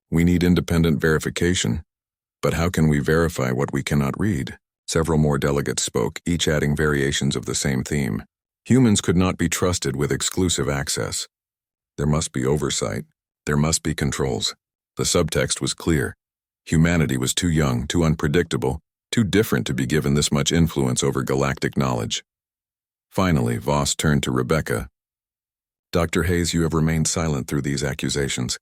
We need independent verification, but how can we verify what we cannot read? Several more delegates spoke, each adding variations of the same theme. Humans could not be trusted with exclusive access. There must be oversight. There must be controls. The subtext was clear. Humanity was too young, too unpredictable, too different to be given this much influence over galactic knowledge. Finally, Voss turned to Rebecca. Dr. Hayes, you have remained silent through these accusations.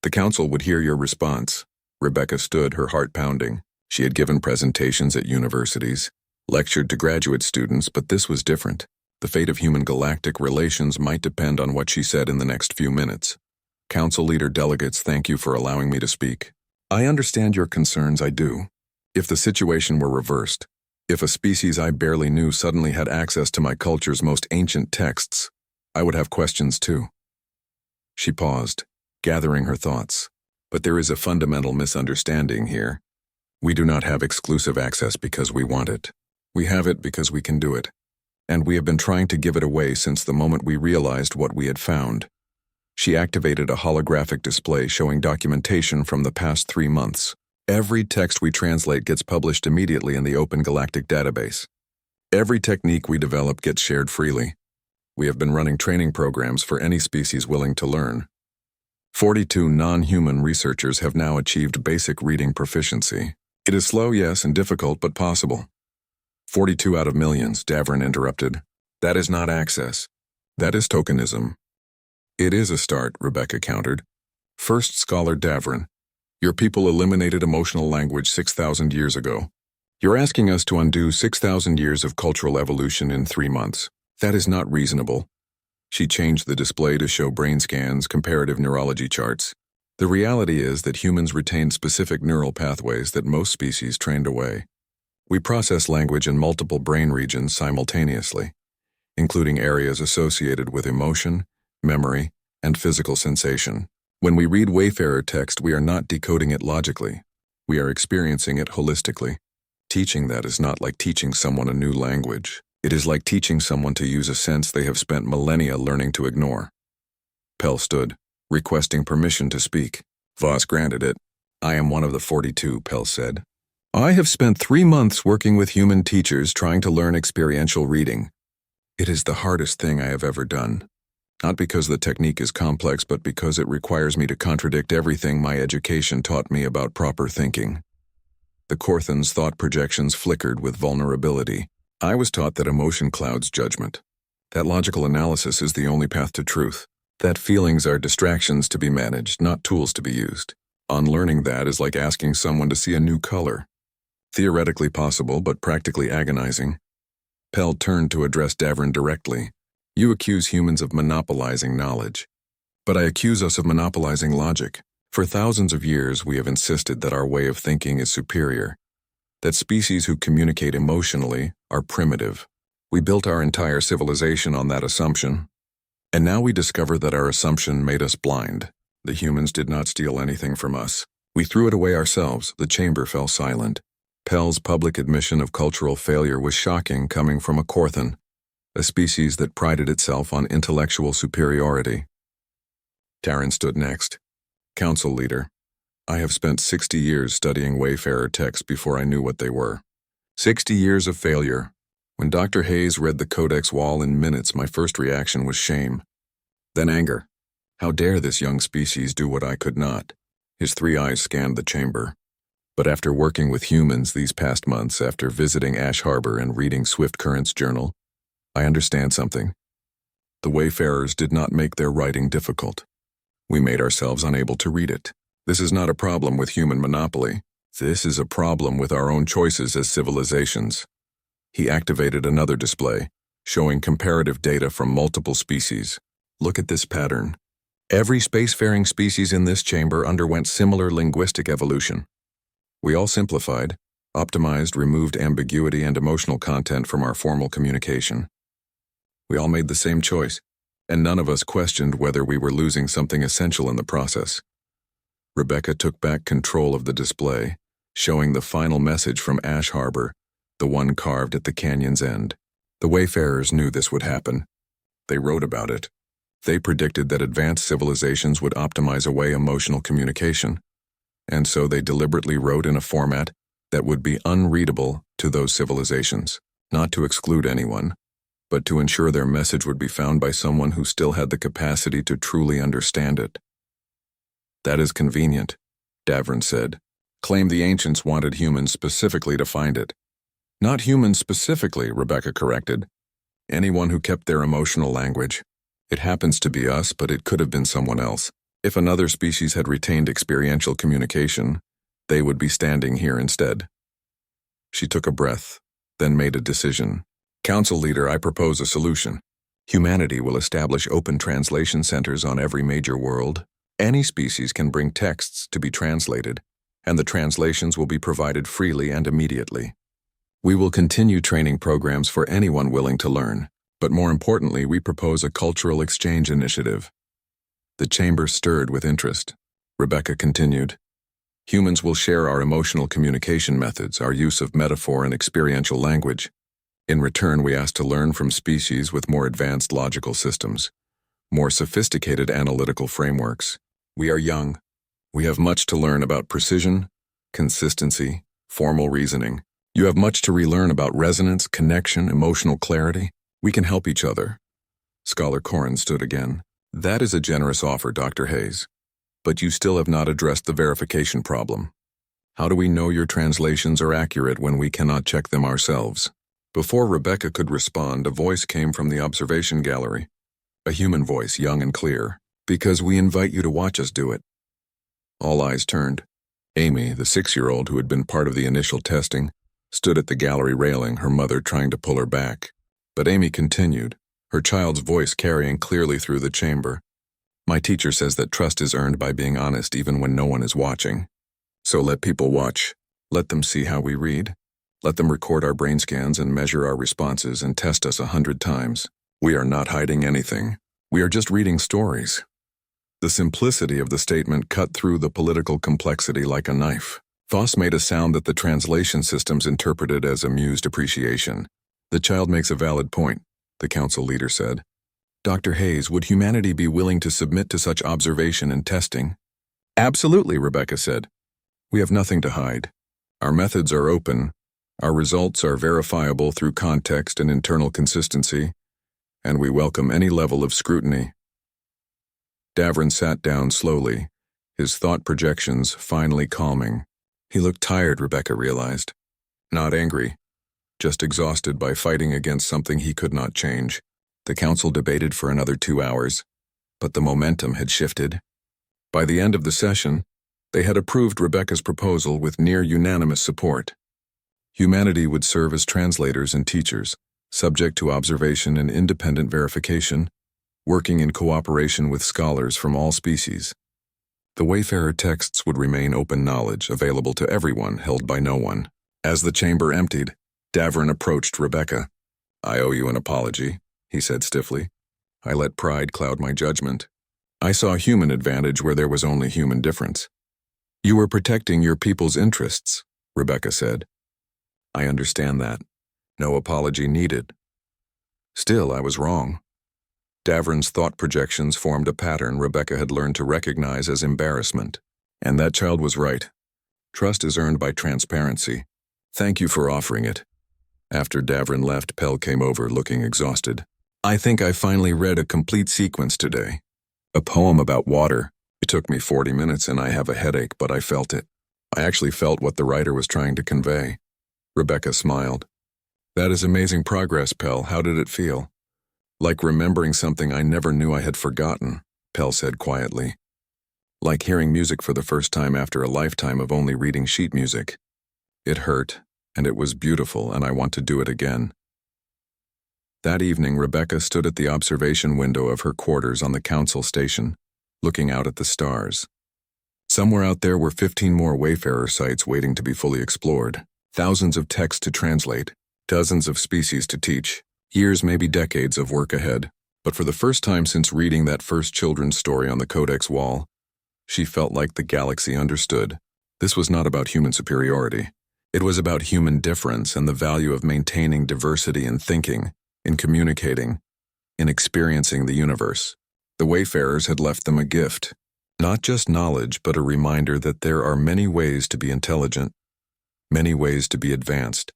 The council would hear your response. Rebecca stood, her heart pounding. She had given presentations at universities, lectured to graduate students, but this was different. The fate of human galactic relations might depend on what she said in the next few minutes. Council leader delegates, thank you for allowing me to speak. I understand your concerns, I do. If the situation were reversed, If a species I barely knew suddenly had access to my culture's most ancient texts, I would have questions too. She paused, gathering her thoughts. But there is a fundamental misunderstanding here. We do not have exclusive access because we want it. We have it because we can do it. And we have been trying to give it away since the moment we realized what we had found. She activated a holographic display showing documentation from the past 3 months. Every text we translate gets published immediately in the Open Galactic database. Every technique we develop gets shared freely. We have been running training programs for any species willing to learn. 42 non-human researchers have now achieved basic reading proficiency. It is slow, yes, and difficult, but possible. 42 out of millions, Davrin interrupted. That is not access. That is tokenism. It is a start, Rebecca countered. First scholar Davrin, your people eliminated emotional language 6,000 years ago. You're asking us to undo 6,000 years of cultural evolution in 3 months. That is not reasonable. She changed the display to show brain scans, comparative neurology charts. The reality is that humans retained specific neural pathways that most species trained away. We process language in multiple brain regions simultaneously, including areas associated with emotion, memory, and physical sensation. When we read Wayfarer text, we are not decoding it logically. We are experiencing it holistically. Teaching that is not like teaching someone a new language. It is like teaching someone to use a sense they have spent millennia learning to ignore. Pell stood, requesting permission to speak. Voss granted it. I am one of the 42, Pell said. I have spent 3 months working with human teachers trying to learn experiential reading. It is the hardest thing I have ever done. Not because the technique is complex, but because it requires me to contradict everything my education taught me about proper thinking. The Corthan's thought projections flickered with vulnerability. I was taught that emotion clouds judgment. That logical analysis is the only path to truth. That feelings are distractions to be managed, not tools to be used. Unlearning that is like asking someone to see a new color. Theoretically possible, but practically agonizing. Pell turned to address Davrin directly. You accuse humans of monopolizing knowledge. But I accuse us of monopolizing logic. For thousands of years, we have insisted that our way of thinking is superior. That species who communicate emotionally are primitive. We built our entire civilization on that assumption. And now we discover that our assumption made us blind. The humans did not steal anything from us. We threw it away ourselves. The chamber fell silent. Pell's public admission of cultural failure was shocking, coming from a Corthan, a species that prided itself on intellectual superiority. Taryn stood next. Council leader, I have spent 60 years studying Wayfarer texts before I knew what they were. 60 years of failure. When Dr. Hayes read the codex wall in minutes, my first reaction was shame. Then anger. How dare this young species do what I could not? His 3 eyes scanned the chamber. But after working with humans these past months, after visiting Ash Harbor and reading Swift Current's journal, I understand something. The Wayfarers did not make their writing difficult. We made ourselves unable to read it. This is not a problem with human monopoly. This is a problem with our own choices as civilizations. He activated another display, showing comparative data from multiple species. Look at this pattern. Every spacefaring species in this chamber underwent similar linguistic evolution. We all simplified, optimized, removed ambiguity and emotional content from our formal communication. We all made the same choice, and none of us questioned whether we were losing something essential in the process. Rebecca took back control of the display, showing the final message from Ash Harbor, the one carved at the canyon's end. The Wayfarers knew this would happen. They wrote about it. They predicted that advanced civilizations would optimize away emotional communication, and so they deliberately wrote in a format that would be unreadable to those civilizations, not to exclude anyone, but to ensure their message would be found by someone who still had the capacity to truly understand it. That is convenient, Davrin said. Claimed the ancients wanted humans specifically to find it. Not humans specifically, Rebecca corrected. Anyone who kept their emotional language. It happens to be us, but it could have been someone else. If another species had retained experiential communication, they would be standing here instead. She took a breath, then made a decision. Council leader, I propose a solution. Humanity will establish open translation centers on every major world. Any species can bring texts to be translated, and the translations will be provided freely and immediately. We will continue training programs for anyone willing to learn, but more importantly, we propose a cultural exchange initiative. The chamber stirred with interest. Rebecca continued. Humans will share our emotional communication methods, our use of metaphor and experiential language. In return, we ask to learn from species with more advanced logical systems, more sophisticated analytical frameworks. We are young. We have much to learn about precision, consistency, formal reasoning. You have much to relearn about resonance, connection, emotional clarity. We can help each other. Scholar Corin stood again. That is a generous offer, Dr. Hayes. But you still have not addressed the verification problem. How do we know your translations are accurate when we cannot check them ourselves? Before Rebecca could respond, a voice came from the observation gallery. A human voice, young and clear. Because we invite you to watch us do it. All eyes turned. Amy, the 6-year-old who had been part of the initial testing, stood at the gallery railing, her mother trying to pull her back. But Amy continued, her child's voice carrying clearly through the chamber. My teacher says that trust is earned by being honest even when no one is watching. So let people watch. Let them see how we read. Let them record our brain scans and measure our responses and test us 100 times. We are not hiding anything. We are just reading stories. The simplicity of the statement cut through the political complexity like a knife. Voss made a sound that the translation systems interpreted as amused appreciation. The child makes a valid point, the council leader said. Dr. Hayes, would humanity be willing to submit to such observation and testing? Absolutely, Rebecca said. We have nothing to hide. Our methods are open. Our results are verifiable through context and internal consistency, and we welcome any level of scrutiny. Davrin sat down slowly, his thought projections finally calming. He looked tired, Rebecca realized. Not angry, just exhausted by fighting against something he could not change. The council debated for another 2 hours, but the momentum had shifted. By the end of the session, they had approved Rebecca's proposal with near unanimous support. Humanity would serve as translators and teachers, subject to observation and independent verification, working in cooperation with scholars from all species. The Wayfarer texts would remain open knowledge, available to everyone, held by no one. As the chamber emptied, Davrin approached Rebecca. I owe you an apology, he said stiffly. I let pride cloud my judgment. I saw human advantage where there was only human difference. You were protecting your people's interests, Rebecca said. I understand that. No apology needed. Still, I was wrong. Davrin's thought projections formed a pattern Rebecca had learned to recognize as embarrassment. And that child was right. Trust is earned by transparency. Thank you for offering it. After Davrin left, Pell came over, looking exhausted. I think I finally read a complete sequence today. A poem about water. It took me 40 minutes and I have a headache, but I felt it. I actually felt what the writer was trying to convey. Rebecca smiled. That is amazing progress, Pell. How did it feel? Like remembering something I never knew I had forgotten, Pell said quietly. Like hearing music for the first time after a lifetime of only reading sheet music. It hurt, and it was beautiful, and I want to do it again. That evening, Rebecca stood at the observation window of her quarters on the council station, looking out at the stars. Somewhere out there were 15 more Wayfarer sites waiting to be fully explored, thousands of texts to translate, dozens of species to teach, years, maybe decades of work ahead. But for the first time since reading that first children's story on the codex wall, she felt like the galaxy understood. This was not about human superiority. It was about human difference and the value of maintaining diversity in thinking, in communicating, in experiencing the universe. The Wayfarers had left them a gift, not just knowledge, but a reminder that there are many ways to be intelligent, many ways to be advanced,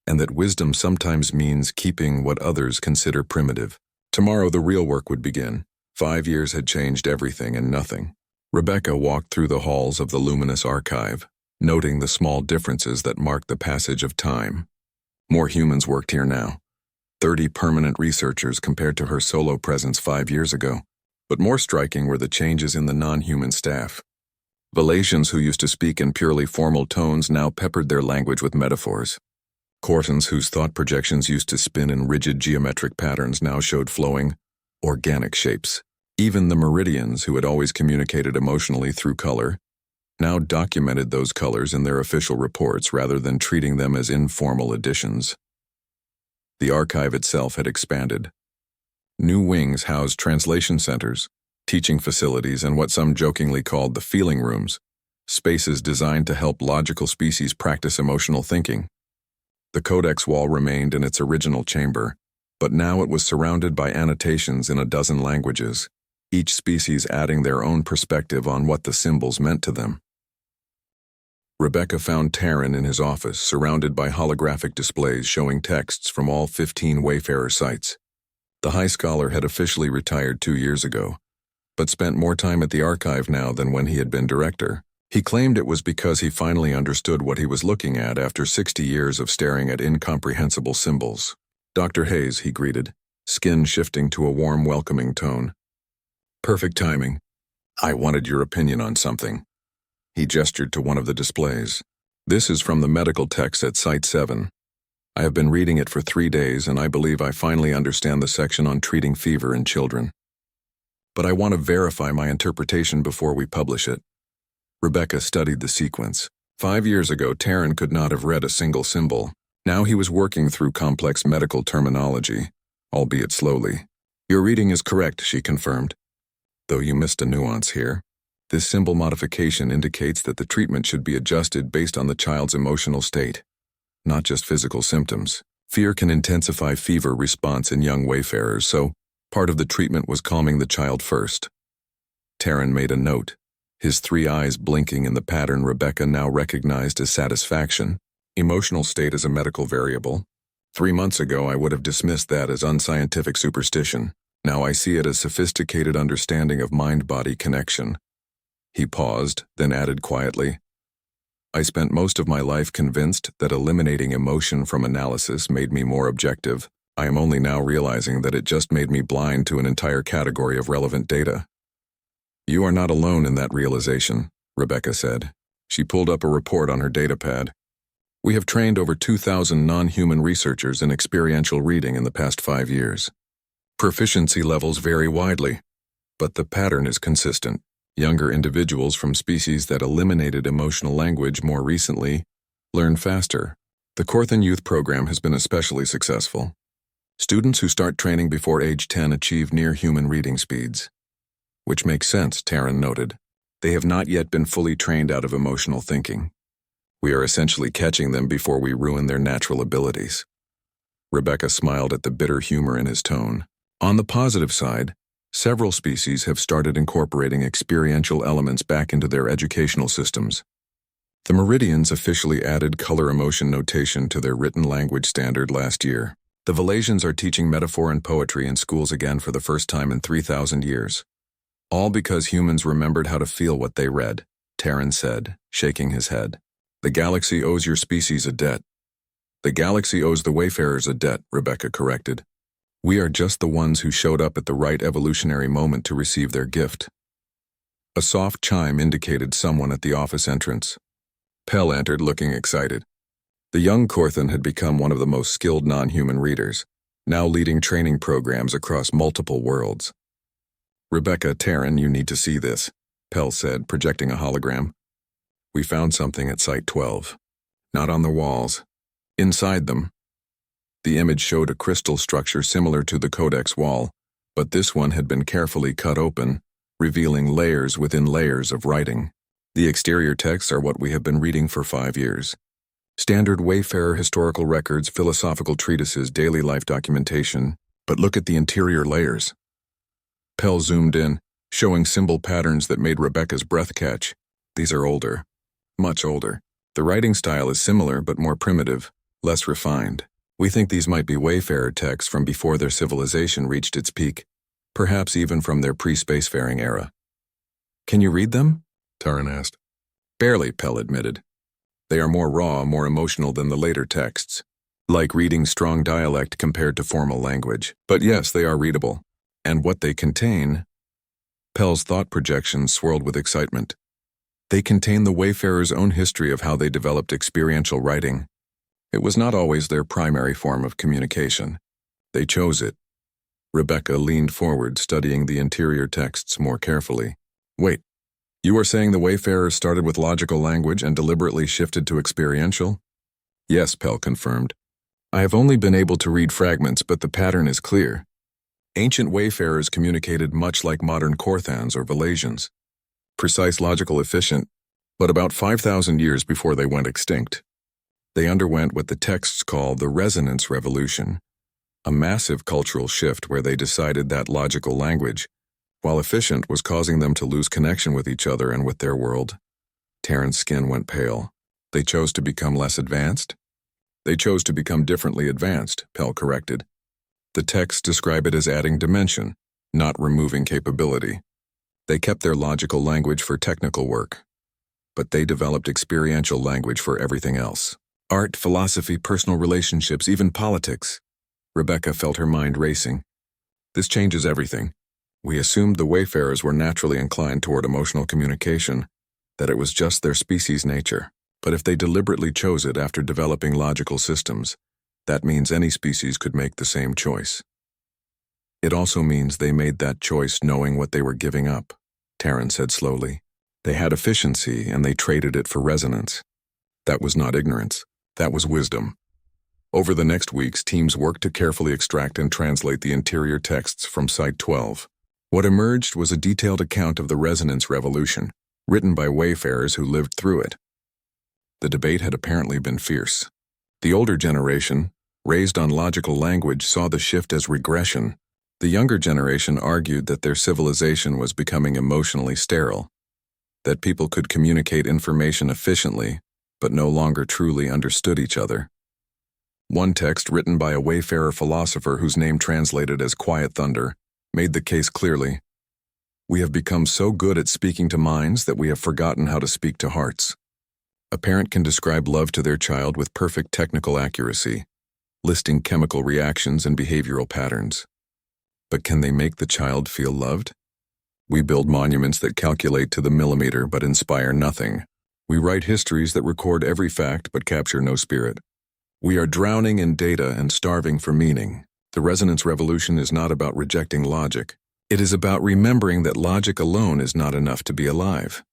and that wisdom sometimes means keeping what others consider primitive. Tomorrow the real work would begin. 5 years had changed everything and nothing. Rebecca walked through the halls of the luminous archive, noting the small differences that marked the passage of time. More humans worked here now. 30 permanent researchers compared to her solo presence 5 years ago. But more striking were the changes in the non-human staff. Valasians who used to speak in purely formal tones now peppered their language with metaphors. Cortans whose thought projections used to spin in rigid geometric patterns now showed flowing, organic shapes. Even the Meridians, who had always communicated emotionally through color, now documented those colors in their official reports rather than treating them as informal additions. The archive itself had expanded. New wings housed translation centers, teaching facilities, and what some jokingly called the feeling rooms, spaces designed to help logical species practice emotional thinking. The codex wall remained in its original chamber, but now it was surrounded by annotations in a dozen languages, each species adding their own perspective on what the symbols meant to them. Rebecca found Taryn in his office, surrounded by holographic displays showing texts from all 15 Wayfarer sites. The High Scholar had officially retired 2 years ago, but spent more time at the archive now than when he had been director. He claimed it was because he finally understood what he was looking at after 60 years of staring at incomprehensible symbols. "Dr. Hayes," he greeted, skin shifting to a warm, welcoming tone. "Perfect timing. I wanted your opinion on something." He gestured to one of the displays. "This is from the medical text at Site 7. I have been reading it for 3 days, and I believe I finally understand the section on treating fever in children. But I want to verify my interpretation before we publish it." Rebecca studied the sequence. 5 years ago, Taryn could not have read a single symbol. Now he was working through complex medical terminology, albeit slowly. "Your reading is correct," she confirmed, "though you missed a nuance here. This symbol modification indicates that the treatment should be adjusted based on the child's emotional state, not just physical symptoms. Fear can intensify fever response in young wayfarers, so part of the treatment was calming the child first." Taryn made a note, his 3 eyes blinking in the pattern Rebecca now recognized as satisfaction. "Emotional state is a medical variable. 3 months ago I would have dismissed that as unscientific superstition. Now I see it as sophisticated understanding of mind-body connection." He paused, then added quietly, "I spent most of my life convinced that eliminating emotion from analysis made me more objective. I am only now realizing that it just made me blind to an entire category of relevant data." "You are not alone in that realization," Rebecca said. She pulled up a report on her datapad. "We have trained over 2,000 non-human researchers in experiential reading in the past 5 years. Proficiency levels vary widely, but the pattern is consistent. Younger individuals from species that eliminated emotional language more recently learn faster. The Corthan Youth Program has been especially successful. Students who start training before age 10 achieve near-human reading speeds." "Which makes sense," Taryn noted. "They have not yet been fully trained out of emotional thinking. We are essentially catching them before we ruin their natural abilities." Rebecca smiled at the bitter humor in his tone. "On the positive side, several species have started incorporating experiential elements back into their educational systems. The Meridians officially added color emotion notation to their written language standard last year. The Valasians are teaching metaphor and poetry in schools again for the first time in 3,000 years. All because humans remembered how to feel what they read," Taryn said, shaking his head. "The galaxy owes your species a debt." "The galaxy owes the Wayfarers a debt," Rebecca corrected. "We are just the ones who showed up at the right evolutionary moment to receive their gift." A soft chime indicated someone at the office entrance. Pell entered, looking excited. The young Corthan had become one of the most skilled non-human readers, now leading training programs across multiple worlds. "Rebecca, Taryn, you need to see this," Pell said, projecting a hologram. "We found something at Site 12. Not on the walls. Inside them." The image showed a crystal structure similar to the codex wall, but this one had been carefully cut open, revealing layers within layers of writing. The exterior texts are what we have been reading for 5 years. Standard Wayfarer historical records, philosophical treatises, daily life documentation, but look at the interior layers. Pell zoomed in, showing symbol patterns that made Rebecca's breath catch. These are older. Much older. The writing style is similar but more primitive, less refined. We think these might be Wayfarer texts from before their civilization reached its peak, perhaps even from their pre-spacefaring era. "Can you read them?" Taryn asked. "Barely," Pell admitted. "They are more raw, more emotional than the later texts, like reading strong dialect compared to formal language. But yes, they are readable. And what they contain..." Pell's thought projections swirled with excitement. "They contain the Wayfarers' own history of how they developed experiential writing. It was not always their primary form of communication. They chose it." Rebecca leaned forward, studying the interior texts more carefully. "Wait, You are saying the Wayfarers started with logical language and deliberately shifted to experiential? Yes, Pell confirmed. I have only been able to read fragments, but the pattern is clear. Ancient Wayfarers communicated much like modern Korthans or Valasians. Precise, logical, efficient, but about 5,000 years before they went extinct. They underwent what the texts call the Resonance Revolution, a massive cultural shift where they decided that logical language, while efficient, was causing them to lose connection with each other and with their world. Terran's skin went pale. They chose to become less advanced? They chose to become differently advanced, Pell corrected. The texts describe it as adding dimension, not removing capability. They kept their logical language for technical work, but they developed experiential language for everything else. Art, philosophy, personal relationships, even politics. Rebecca felt her mind racing. This changes everything. We assumed the Wayfarers were naturally inclined toward emotional communication, that it was just their species' nature. But if they deliberately chose it after developing logical systems, that means any species could make the same choice. It also means they made that choice knowing what they were giving up, Terran said slowly. They had efficiency and they traded it for resonance. That was not ignorance, that was wisdom. Over the next weeks, teams worked to carefully extract and translate the interior texts from Site 12. What emerged was a detailed account of the Resonance Revolution, written by Wayfarers who lived through it. The debate had apparently been fierce. The older generation, raised on logical language, saw the shift as regression. The younger generation argued that their civilization was becoming emotionally sterile, that people could communicate information efficiently, but no longer truly understood each other. One text written by a Wayfarer philosopher whose name translated as Quiet Thunder made the case clearly. We have become so good at speaking to minds that we have forgotten how to speak to hearts. A parent can describe love to their child with perfect technical accuracy, listing chemical reactions and behavioral patterns. But can they make the child feel loved? We build monuments that calculate to the millimeter but inspire nothing. We write histories that record every fact but capture no spirit. We are drowning in data and starving for meaning. The Resonance Revolution is not about rejecting logic. It is about remembering that logic alone is not enough to be alive.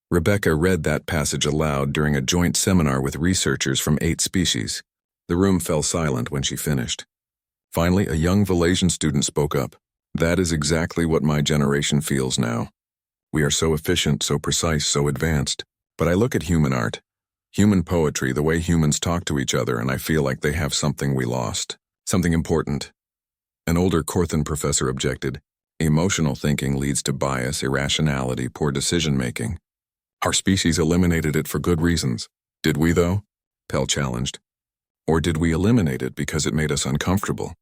Rebecca read that passage aloud during a joint seminar with researchers from 8 species. The room fell silent when she finished. Finally, a young Valasian student spoke up. That is exactly what my generation feels now. We are so efficient, so precise, so advanced. But I look at human art, human poetry, the way humans talk to each other, and I feel like they have something we lost. Something important. An older Korthan professor objected. Emotional thinking leads to bias, irrationality, poor decision-making. Our species eliminated it for good reasons. Did we, though? Pell challenged. Or did we eliminate it because it made us uncomfortable?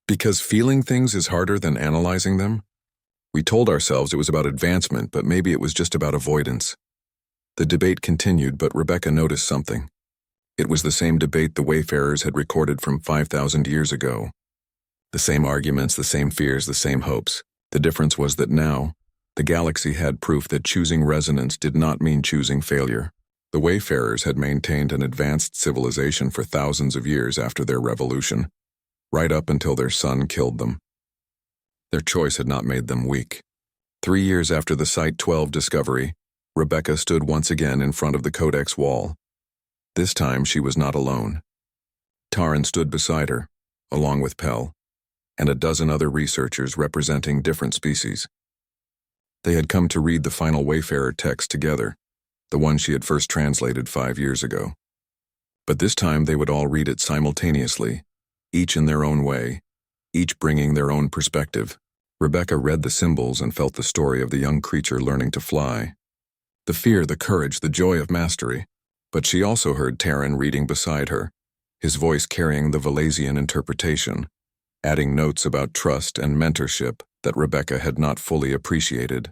Because feeling things is harder than analyzing them? We told ourselves it was about advancement, but maybe it was just about avoidance. The debate continued, but Rebecca noticed something. It was the same debate the Wayfarers had recorded from 5,000 years ago. The same arguments, the same fears, the same hopes. The difference was that now, the galaxy had proof that choosing resonance did not mean choosing failure. The Wayfarers had maintained an advanced civilization for thousands of years after their revolution, right up until their sun killed them. Their choice had not made them weak. 3 years after the Site 12 discovery, Rebecca stood once again in front of the Codex wall. This time she was not alone. Taran stood beside her, along with Pell, and a dozen other researchers representing different species. They had come to read the final Wayfarer text together, the one she had first translated 5 years ago. But this time they would all read it simultaneously, each in their own way, each bringing their own perspective. Rebecca read the symbols and felt the story of the young creature learning to fly. The fear, the courage, the joy of mastery. But she also heard Taran reading beside her, his voice carrying the Valasian interpretation, adding notes about trust and mentorship that Rebecca had not fully appreciated.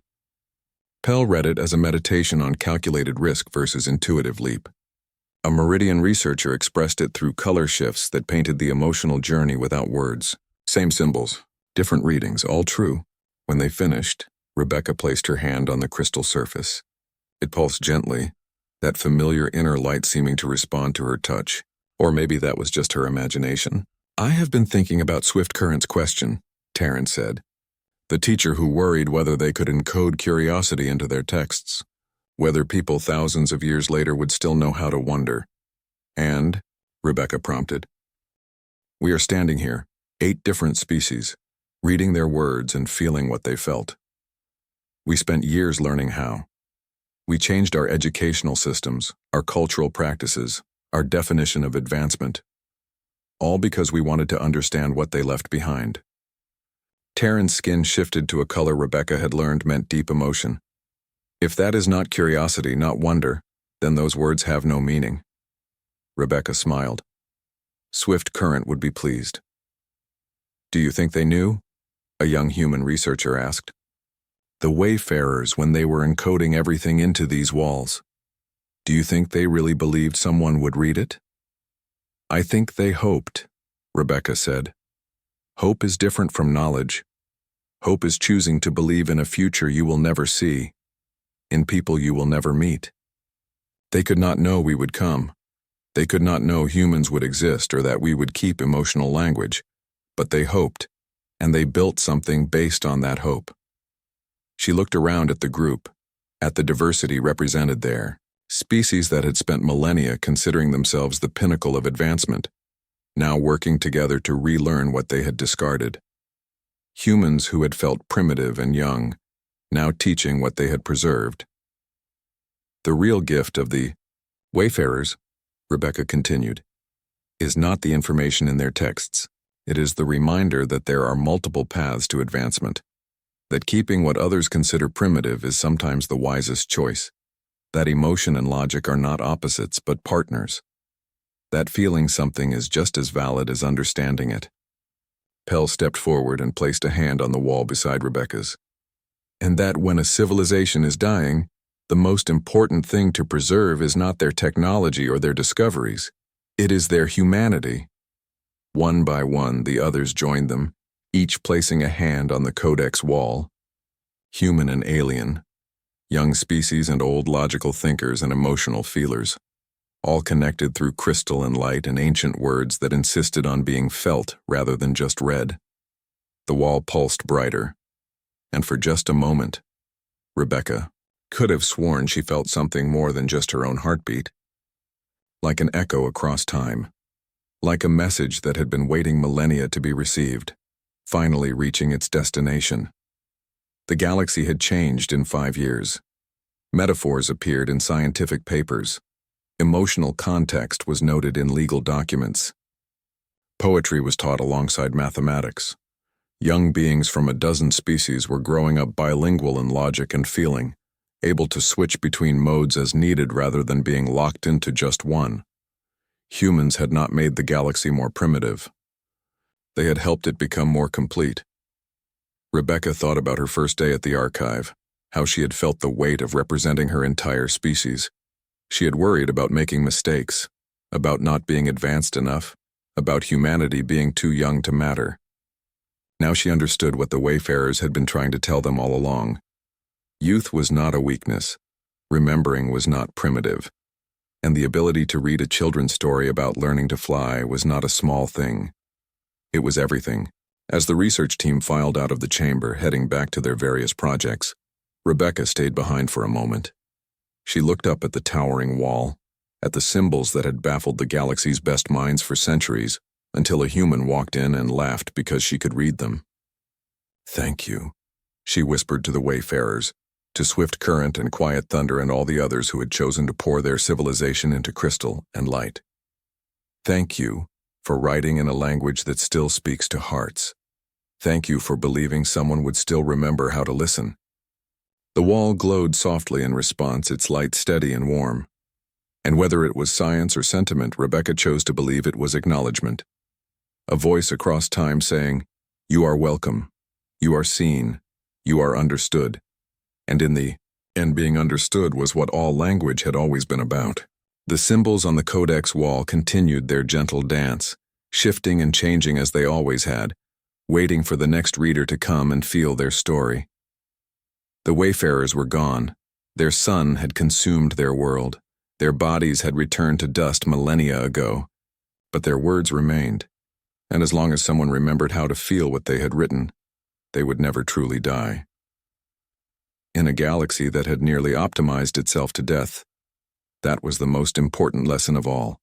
Pell read it as a meditation on calculated risk versus intuitive leap. A Meridian researcher expressed it through color shifts that painted the emotional journey without words. Same symbols, different readings, all true. When they finished, Rebecca placed her hand on the crystal surface. It pulsed gently, that familiar inner light seeming to respond to her touch. Or maybe that was just her imagination. I have been thinking about Swift Current's question, Taran said. The teacher who worried whether they could encode curiosity into their texts, whether people thousands of years later would still know how to wonder. And, Rebecca prompted, we are standing here, 8 different species, reading their words and feeling what they felt. We spent years learning how. We changed our educational systems, our cultural practices, our definition of advancement, all because we wanted to understand what they left behind. Taryn's skin shifted to a color Rebecca had learned meant deep emotion. If that is not curiosity, not wonder, then those words have no meaning. Rebecca smiled. Swift Current would be pleased. Do you think they knew? A young human researcher asked. The wayfarers, when they were encoding everything into these walls. Do you think they really believed someone would read it? I think they hoped, Rebecca said. Hope is different from knowledge. Hope is choosing to believe in a future you will never see, in people you will never meet. They could not know we would come. They could not know humans would exist or that we would keep emotional language, but they hoped, and they built something based on that hope. She looked around at the group, at the diversity represented there, species that had spent millennia considering themselves the pinnacle of advancement, now working together to relearn what they had discarded. Humans who had felt primitive and young, now teaching what they had preserved. The real gift of the wayfarers, Rebecca continued, is not the information in their texts. It is the reminder that there are multiple paths to advancement, that keeping what others consider primitive is sometimes the wisest choice, that emotion and logic are not opposites but partners, that feeling something is just as valid as understanding it. Pell stepped forward and placed a hand on the wall beside Rebecca's. And that when a civilization is dying, the most important thing to preserve is not their technology or their discoveries. It is their humanity. One by one, the others joined them, each placing a hand on the codex wall. Human and alien, young species and old logical thinkers and emotional feelers, all connected through crystal and light and ancient words that insisted on being felt rather than just read. The wall pulsed brighter, and for just a moment, Rebecca could have sworn she felt something more than just her own heartbeat. Like an echo across time, like a message that had been waiting millennia to be received, finally reaching its destination. The galaxy had changed in 5 years. Metaphors appeared in scientific papers. Emotional context was noted in legal documents. Poetry was taught alongside mathematics. Young beings from a dozen species were growing up bilingual in logic and feeling, able to switch between modes as needed rather than being locked into just one. Humans had not made the galaxy more primitive. They had helped it become more complete. Rebecca thought about her first day at the archive, how she had felt the weight of representing her entire species. She had worried about making mistakes, about not being advanced enough, about humanity being too young to matter. Now she understood what the wayfarers had been trying to tell them all along. Youth was not a weakness, remembering was not primitive, and the ability to read a children's story about learning to fly was not a small thing. It was everything. As the research team filed out of the chamber, heading back to their various projects, Rebecca stayed behind for a moment. She looked up at the towering wall, at the symbols that had baffled the galaxy's best minds for centuries, until a human walked in and laughed because she could read them. Thank you, she whispered to the wayfarers, to Swift Current and Quiet Thunder and all the others who had chosen to pour their civilization into crystal and light. Thank you for writing in a language that still speaks to hearts. Thank you for believing someone would still remember how to listen. The wall glowed softly in response, its light steady and warm. And whether it was science or sentiment, Rebecca chose to believe it was acknowledgement. A voice across time saying, "You are welcome. You are seen. You are understood." And being understood was what all language had always been about. The symbols on the codex wall continued their gentle dance, shifting and changing as they always had, waiting for the next reader to come and feel their story. The wayfarers were gone. Their sun had consumed their world. Their bodies had returned to dust millennia ago. But their words remained. And as long as someone remembered how to feel what they had written, they would never truly die. In a galaxy that had nearly optimized itself to death, that was the most important lesson of all.